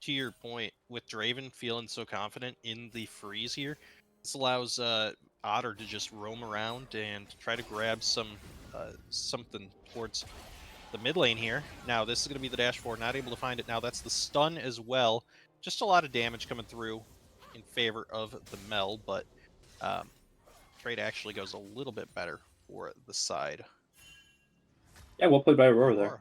to your point, with Draven feeling so confident in the freeze here, this allows Otter to just roam around and try to grab something towards the mid lane here. Now, this is going to be the dash forward, not able to find it. Now, that's the stun as well. Just a lot of damage coming through in favor of the Mel, but trade actually goes a little bit better for the side. Yeah, well played by Aurora there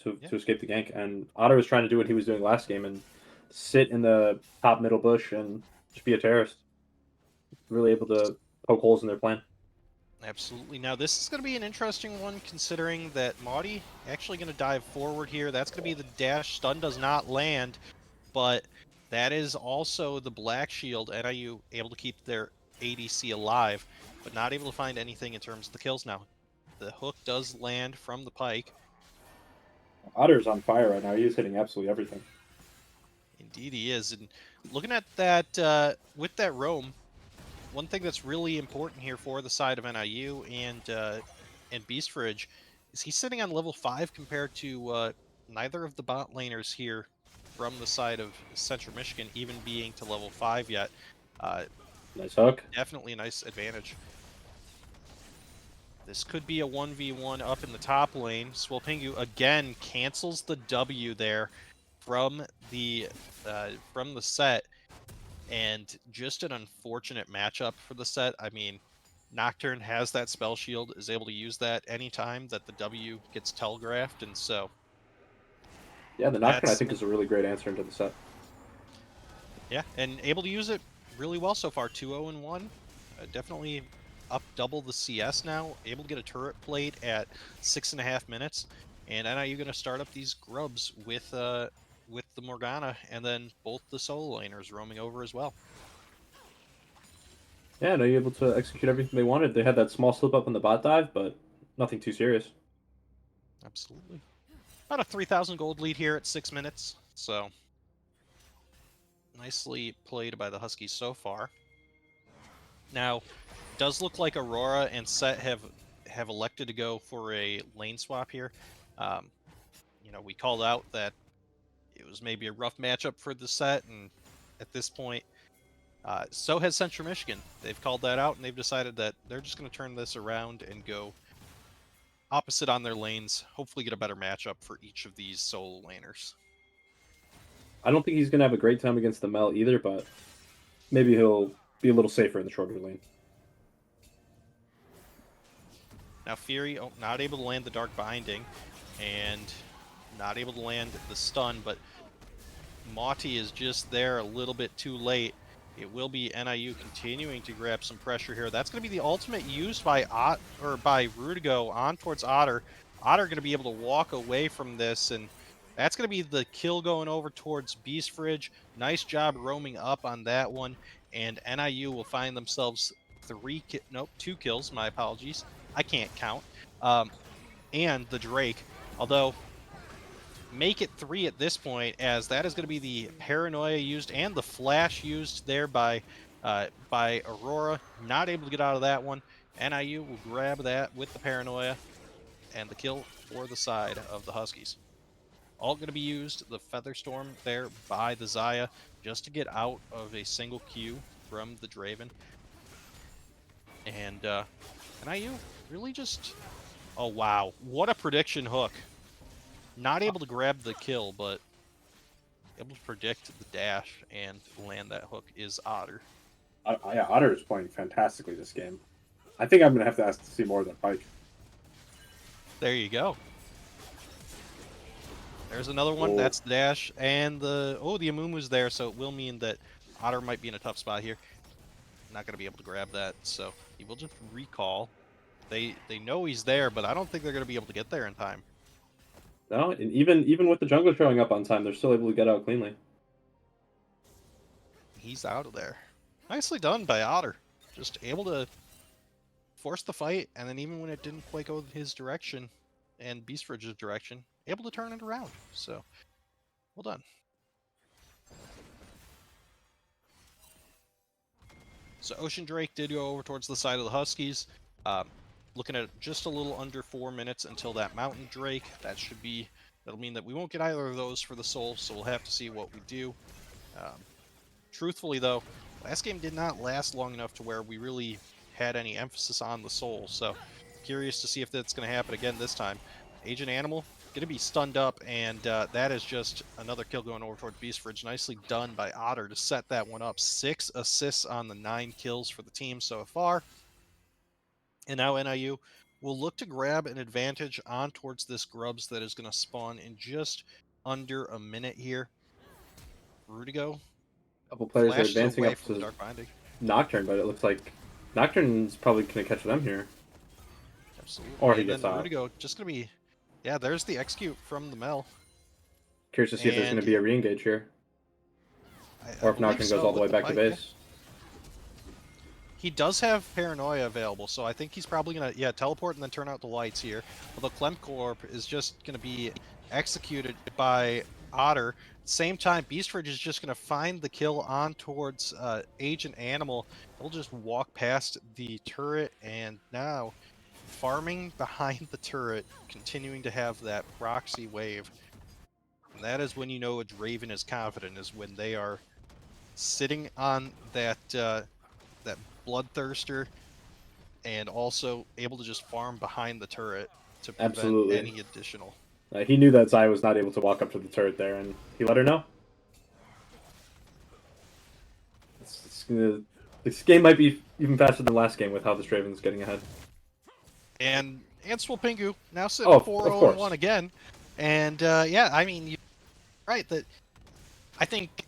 Aurora. to escape the gank. And Otter was trying to do what he was doing last game and sit in the top middle bush and just be a terrorist. Really able to poke holes in their plan. Absolutely. Now, this is going to be an interesting one, considering that Maudie actually going to dive forward here. That's going to be the dash. Stun does not land, but that is also the Black Shield. NIU able to keep their ADC alive, but not able to find anything in terms of the kills now. The hook does land from the Pike. Otter's on fire right now. He's hitting absolutely everything. Indeed he is. And looking at that, with that roam, one thing that's really important here for the side of NIU and Beast Fridge is he's sitting on level 5 compared to neither of the bot laners here from the side of Central Michigan even being to level 5 yet. Nice hook. Definitely a nice advantage. This could be a 1v1 up in the top lane. Swolpingu again cancels the W there from the set, and just an unfortunate matchup for the set. I mean, Nocturne has that spell shield, is able to use that anytime that the W gets telegraphed, and so Yeah, the Nocturne I that's think is a really great answer into the set. yeah, and able to use it really well so far. 2-0 and 1, definitely up double the CS now. Able to get a turret plate at 6.5 minutes, and NIU going to start up these grubs with the Morgana, and then both the solo laners roaming over as well. Yeah, they're able to execute everything they wanted. They had that small slip up on the bot dive, but nothing too serious. Absolutely. About a 3,000 gold lead here at 6 minutes, so nicely played by the Huskies so far. Now, does look like Aurora and Set have elected to go for a lane swap here. You know, we called out that it was maybe a rough matchup for the Set, and at this point, so has Central Michigan. They've called that out, and they've decided that they're just going to turn this around and go opposite on their lanes, hopefully get a better matchup for each of these solo laners. I don't think he's going to have a great time against the Mel either, but maybe he'll be a little safer in the shorter lane. Now Fury, not able to land the Dark Binding, and not able to land the stun, but Mauti is just there a little bit too late. It will be NIU continuing to grab some pressure here. That's going to be the ultimate used by Rudigo on towards Otter. Otter going to be able to walk away from this, and that's going to be the kill going over towards Beast Fridge. Nice job roaming up on that one, and NIU will find themselves 2 kills. My apologies. I can't count. And the Drake, although make it 3 at this point, as that is going to be the paranoia used and the flash used there by Aurora. Not able to get out of that one. NIU will grab that with the paranoia and the kill for the side of the Huskies. All going to be used, the Featherstorm there by the Xayah, just to get out of a single Q from the Draven. And NIU really just... Oh, wow. What a prediction hook. Not able to grab the kill, but able to predict the dash and land that hook is Otter. Yeah, Otter is playing fantastically this game. I think I'm going to have to ask to see more of that Pike. There you go. There's another one. Oh. That's the dash. And the Amumu's there, so it will mean that Otter might be in a tough spot here. Not going to be able to grab that, so he will just recall. They know he's there, but I don't think they're going to be able to get there in time. No, and even with the jungler showing up on time, they're still able to get out cleanly. He's out of there. Nicely done by Otter. Just able to force the fight, and then even when it didn't quite go his direction and Beast Fridge's direction, able to turn it around. So, well done. So Ocean Drake did go over towards the side of the Huskies. Looking at just a little under 4 minutes until that Mountain Drake. That'll mean that we won't get either of those for the soul, so we'll have to see what we do. Truthfully, though, last game did not last long enough to where we really had any emphasis on the soul, so curious to see if that's going to happen again this time. Agent Animal going to be stunned up, and that is just another kill going over toward Beast Fridge. Nicely done by Otter to set that one up. 6 assists on the 9 kills for the team so far. And now NIU will look to grab an advantage on towards this Grubs that is going to spawn in just under a minute here. Rudigo A couple players are flashes advancing away up from the to Dark Binding. Nocturne, but it looks like Nocturne's probably going to catch them here. Absolutely. Or he And gets then out. Rudigo just going to be... Yeah, there's the execute from the Mel. Curious to see if there's going to And be a re-engage here. I Or if believe Nocturne goes so all the way with back to Pike, yeah. base. He does have Paranoia available, so I think he's probably going to, teleport and then turn out the lights here. Although Clemcorp is just going to be executed by Otter. Same time, Beastridge is just going to find the kill on towards Agent Animal. He'll just walk past the turret, and now farming behind the turret, continuing to have that proxy wave. And that is when you know a Draven is confident, is when they are sitting on that that Bloodthirster, and also able to just farm behind the turret to prevent Absolutely. any additional. He knew that Zai was not able to walk up to the turret there, and he let her know. This game might be even faster than last game with how this Draven's getting ahead. And Swapingu now sitting Oh, 4-0-1 of course. again. And yeah, I mean, you're right that I think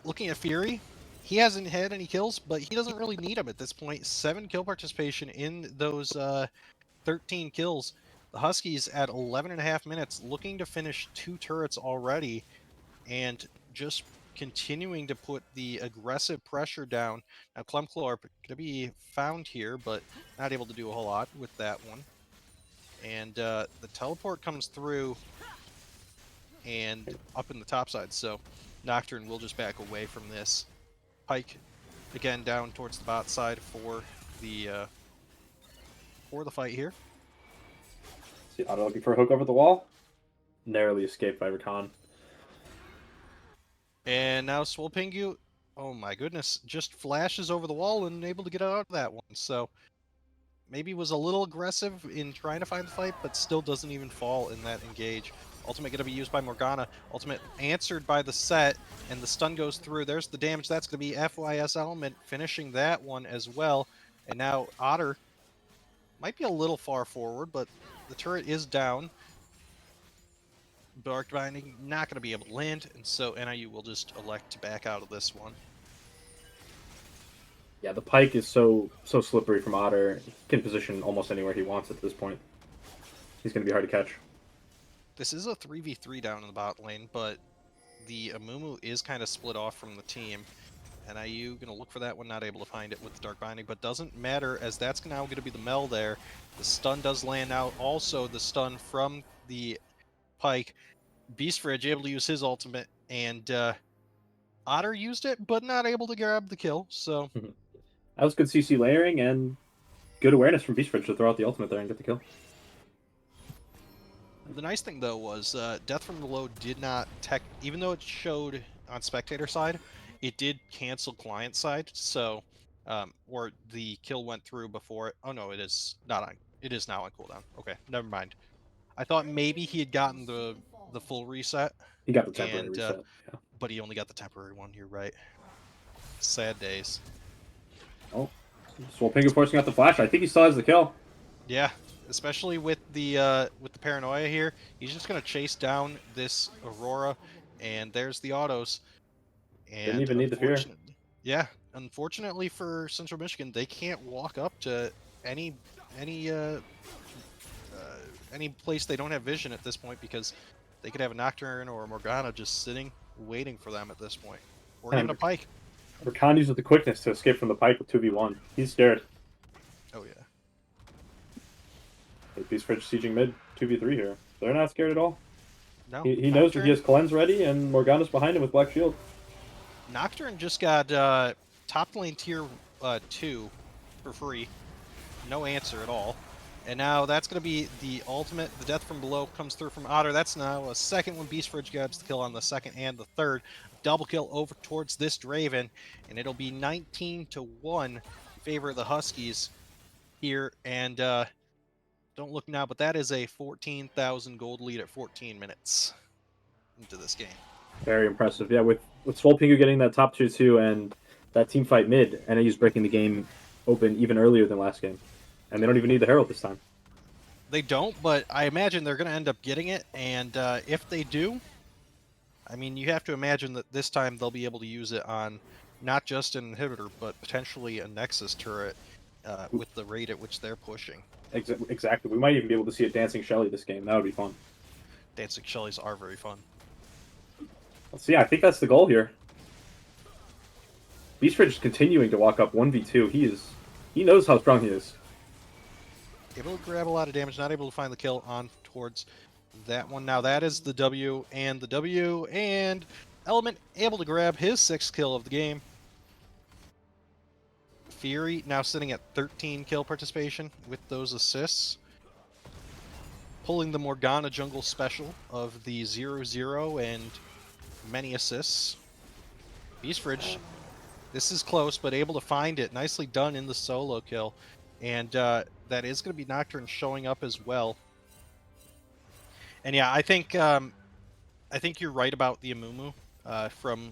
looking at Fury, he hasn't had any kills, but he doesn't really need them at this point. 7 kill participation in those 13 kills. The Huskies at 11.5 minutes looking to finish 2 turrets already, and just continuing to put the aggressive pressure down. Now Clemclorp going to be found here, but not able to do a whole lot with that one. And the teleport comes through and up in the top side, so Nocturne will just back away from this. Pike again down towards the bot side for the fight here. See Otto looking for a hook over the wall. Narrowly escaped by Rakan. And now Swolpingu, oh my goodness, just flashes over the wall and able to get out of that one. So maybe was a little aggressive in trying to find the fight, but still doesn't even fall in that engage. Ultimate going to be used by Morgana. Ultimate answered by the set, and the stun goes through. There's the damage. That's going to be FYS Element finishing that one as well. And now Otter might be a little far forward, but the turret is down. Dark Binding not going to be able to land, and so NIU will just elect to back out of this one. Yeah, the Pike is so slippery from Otter. He can position almost anywhere he wants at this point. He's going to be hard to catch. This is a 3v3 down in the bot lane, but the Amumu is kind of split off from the team. NIU going to look for that one, not able to find it with the Dark Binding, but doesn't matter as that's now going to be the Mel there. The stun does land out. Also, the stun from the Pike. Beast Fridge able to use his ultimate, and Otter used it, but not able to grab the kill, so... That was good CC layering and good awareness from Beastbridge to throw out the ultimate there and get the kill. The nice thing, though, was Death from Below did not even though it showed on spectator side, it did cancel client side, so... or the kill went through before it. Oh no, it is not on. It is now on cooldown. Okay, never mind. I thought maybe he had gotten the full reset. He got the temporary reset, yeah. But he only got the temporary one. You're right. Sad days. Oh, Swolpingu forcing out the flash. I think he still has the kill. Yeah, especially with the paranoia here. He's just gonna chase down this Aurora, and there's the autos. And Didn't even need the fear. Yeah, unfortunately for Central Michigan, they can't walk up to any any place they don't have vision at this point, because they could have a Nocturne or a Morgana just sitting, waiting for them at this point, or even a And Pike. Rakan uses the quickness to escape from the Pike with 2v1. He's scared. Oh yeah. Beast Fridge sieging mid 2v3 here. They're not scared at all. No. He knows that he has Cleanse ready, and Morgana's behind him with Black Shield. Nocturne just got top lane tier 2 for free. No answer at all. And now that's going to be the ultimate. The death from below comes through from Otter. That's now a second one. Beast Fridge grabs the kill on the second and the third. Double kill over towards this Draven. And it'll be 19-1 in favor of the Huskies here. And don't look now, but that is a 14,000 gold lead at 14 minutes into this game. Very impressive. Yeah, with Swole Pingu getting that top tier 2 and that team fight mid, NIU's breaking the game open even earlier than last game. And they don't even need the Herald this time. They don't, but I imagine they're going to end up getting it. And if they do, I mean, you have to imagine that this time they'll be able to use it on not just an inhibitor, but potentially a Nexus turret with the rate at which they're pushing. Exactly. We might even be able to see a Dancing Shelly this game. That would be fun. Dancing Shellys are very fun. Let's see. I think that's the goal here. Beast Fridge is continuing to walk up 1v2. He knows how strong he is. Able to grab a lot of damage, not able to find the kill on towards that one. Now that is the W, and Element able to grab his 6th kill of the game. Fury now sitting at 13 kill participation with those assists. Pulling the Morgana jungle special of the 0-0 and many assists. Beast Fridge, this is close, but able to find it. Nicely done in the solo kill. And that is going to be Nocturne showing up as well. And yeah, I think you're right about the Amumu from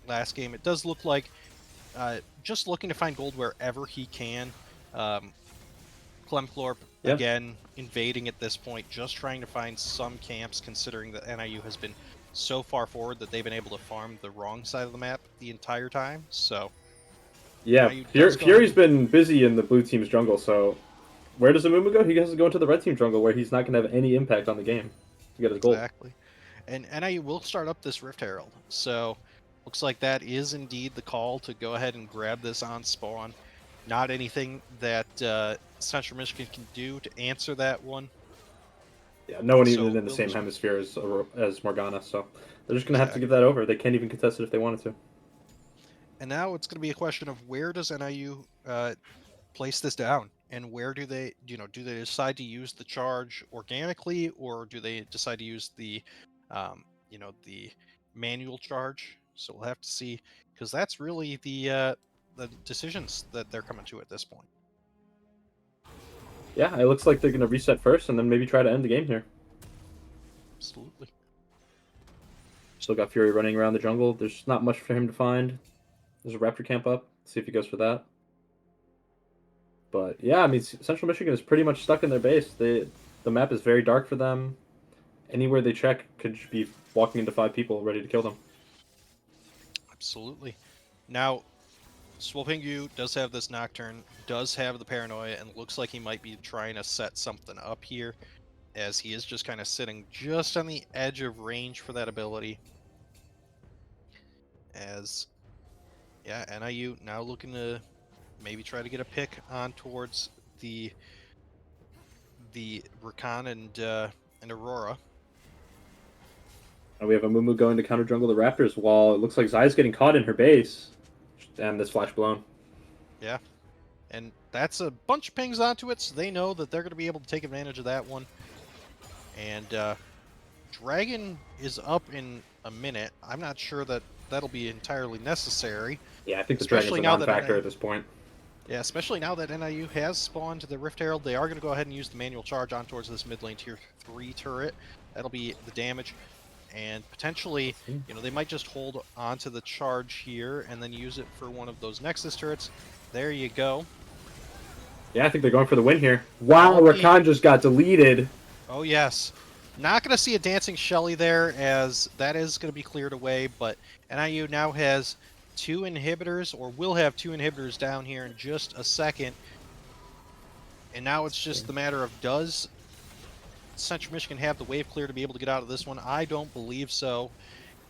last game. It does look like just looking to find gold wherever he can. Clemclorp, again, invading at this point, just trying to find some camps, considering that NIU has been so far forward that they've been able to farm the wrong side of the map the entire time. So yeah, Fury's been busy in the blue team's jungle, so where does Amumu go? He has to go into the red team jungle, where he's not going to have any impact on the game to get his gold. Exactly. And NIU will start up this Rift Herald, so looks like that is indeed the call to go ahead and grab this on spawn. Not anything that Central Michigan can do to answer that one. Yeah, no one even in the same hemisphere as Morgana, so they're just going to have to give that over. They can't even contest it if they wanted to. And now it's going to be a question of where does NIU place this down, and where do they decide to use the charge organically, or do they decide to use the, the manual charge? So we'll have to see, because that's really the decisions that they're coming to at this point. Yeah, it looks like they're going to reset first, and then maybe try to end the game here. Absolutely. Still got Fury running around the jungle. There's not much for him to find. There's a Raptor camp up. See if he goes for that. But yeah, I mean, Central Michigan is pretty much stuck in their base. The map is very dark for them. Anywhere they check could be walking into 5 people ready to kill them. Absolutely. Now, Swolpingu does have this Nocturne, does have the Paranoia, and looks like he might be trying to set something up here, as he is just kind of sitting just on the edge of range for that ability. As, yeah, NIU now looking to maybe try to get a pick on towards the Rakan and Aurora. And we have Amumu going to counter jungle the Raptors, while it looks like Zai's getting caught in her base. And this flash blown. Yeah. And that's a bunch of pings onto it, so they know that they're going to be able to take advantage of that one. And Dragon is up in a minute. I'm not sure that that'll be entirely necessary. Yeah, I think the Dragon's a non-factor at this point. Yeah, especially now that NIU has spawned the Rift Herald, they are going to go ahead and use the manual charge on towards this mid lane tier 3 turret. That'll be the damage. And potentially, they might just hold onto the charge here and then use it for one of those Nexus turrets. There you go. Yeah, I think they're going for the win here. Wow, Rakan just got deleted. Oh, yes. Not going to see a Dancing Shelly there, as that is going to be cleared away, but NIU now has 2 inhibitors, or will have 2 inhibitors down here in just a second. And now it's just the matter of, does Central Michigan have the wave clear to be able to get out of this one? I don't believe so.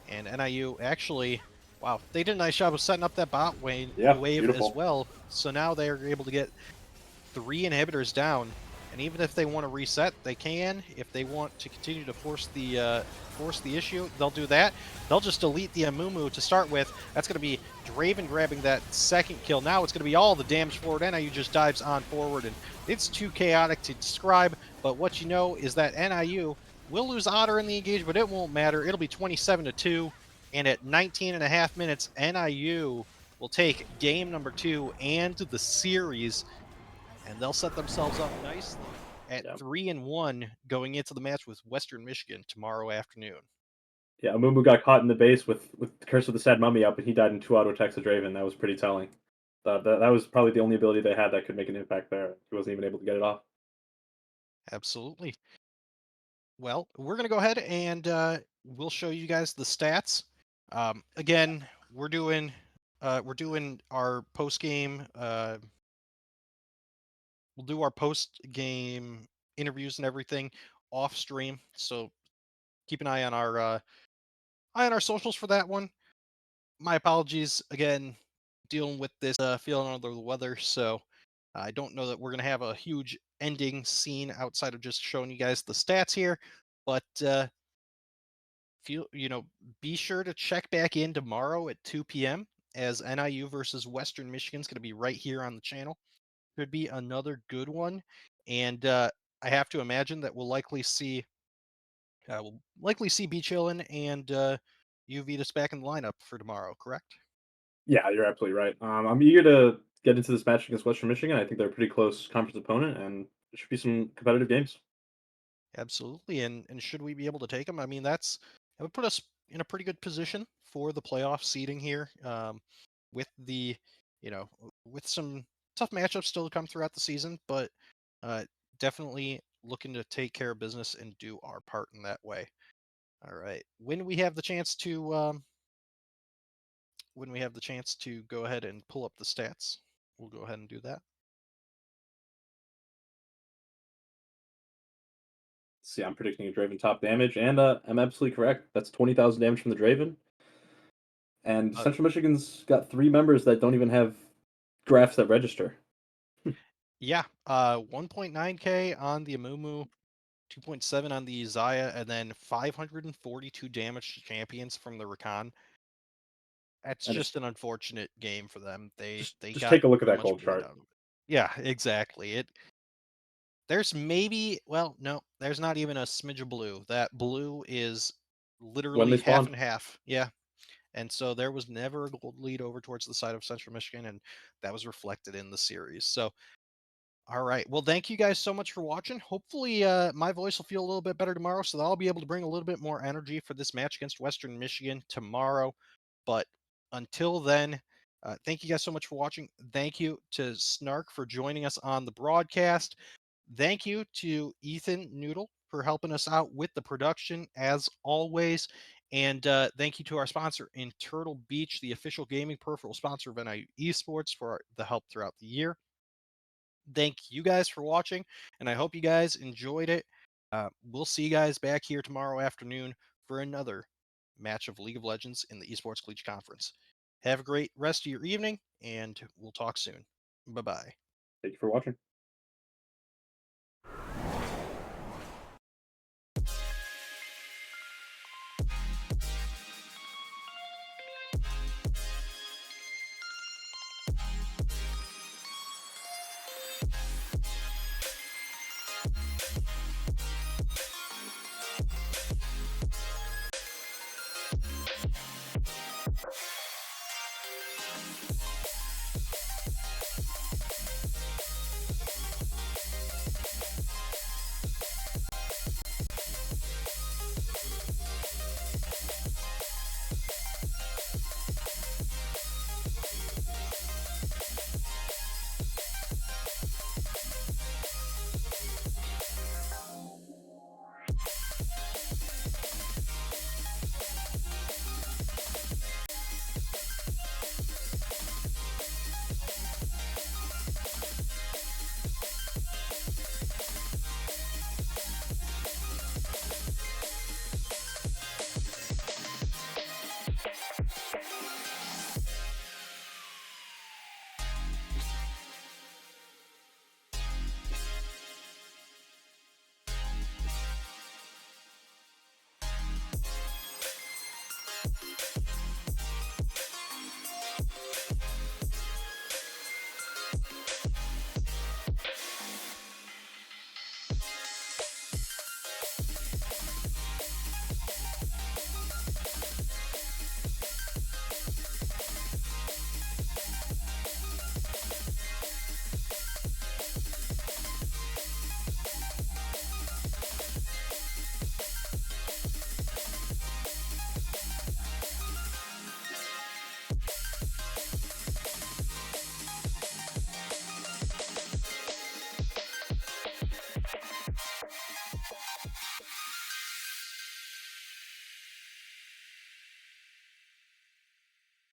And NIU actually, wow, they did a nice job of setting up that Yeah, wave as beautiful. well. So now they're able to get 3 inhibitors down, and even if they want to reset, they can. If they want to continue to force the issue, they'll do that. They'll just delete the Amumu to start with. That's going to be Draven grabbing that second kill. Now it's going to be all the damage forward. NIU just dives on forward, and it's too chaotic to describe. But what you know is that NIU will lose Otter in the engagement, but it won't matter. It'll be 27-2, and at 19 and a half minutes, NIU will take game number 2 and the series, and they'll set themselves up nicely at Yeah. 3-1 going into the match with Western Michigan tomorrow afternoon. Yeah, Amumu got caught in the base with Curse of the Sad Mummy up, and he died in 2 auto attacks of Draven. That was pretty telling. That was probably the only ability they had that could make an impact there. He wasn't even able to get it off. Absolutely. Well, we're going to go ahead and we'll show you guys the stats. Again, we're doing our post game. We'll do our post game interviews and everything off stream. So keep an eye on our socials for that one. My apologies again, dealing with this feeling under the weather, so I don't know that we're going to have a huge ending scene outside of just showing you guys the stats here, but feel be sure to check back in tomorrow at 2 p.m. as NIU versus Western Michigan's going to be right here on the channel. Could be another good one, and I have to imagine that we'll likely see B Chillin and Uvitas back in the lineup for tomorrow. Correct? Yeah, you're absolutely right. I'm eager to get into this match against Western Michigan. I think they're a pretty close conference opponent, and it should be some competitive games. Absolutely, and should we be able to take them? I mean, that would put us in a pretty good position for the playoff seeding here. With the, with some tough matchups still to come throughout the season, but uh, definitely looking to take care of business and do our part in that way. All right, when we have the chance to go ahead and pull up the stats, we'll go ahead and do that. See, I'm predicting a Draven top damage, and I'm absolutely correct. That's 20,000 damage from the Draven. And Uh, Central Michigan's got 3 members that don't even have graphs that register. yeah, 1.9k on the Amumu, 2.7 on the Zaya, and then 542 damage to champions from the Rakan. That's And just an unfortunate game for them. They they just got take a look at too that much gold bleed chart. out of it. Yeah, exactly. There's maybe, well, no, there's not even a smidge of blue. That blue is When literally they half spawn. and half. Yeah. And so there was never a gold lead over towards the side of Central Michigan, and that was reflected in the series. So all right. Well, thank you guys so much for watching. Hopefully, my voice will feel a little bit better tomorrow, so that I'll be able to bring a little bit more energy for this match against Western Michigan tomorrow. But until then, thank you guys so much for watching. Thank you to Snark for joining us on the broadcast. Thank you to Ethan Noodle for helping us out with the production, as always. And thank you to our sponsor in Turtle Beach, the official gaming peripheral sponsor of NIU Esports, for the help throughout the year. Thank you guys for watching, and I hope you guys enjoyed it. We'll see you guys back here tomorrow afternoon for another match of League of Legends in the Esports Collegiate Conference. Have a great rest of your evening, and we'll talk soon. Bye bye. Thank you for watching.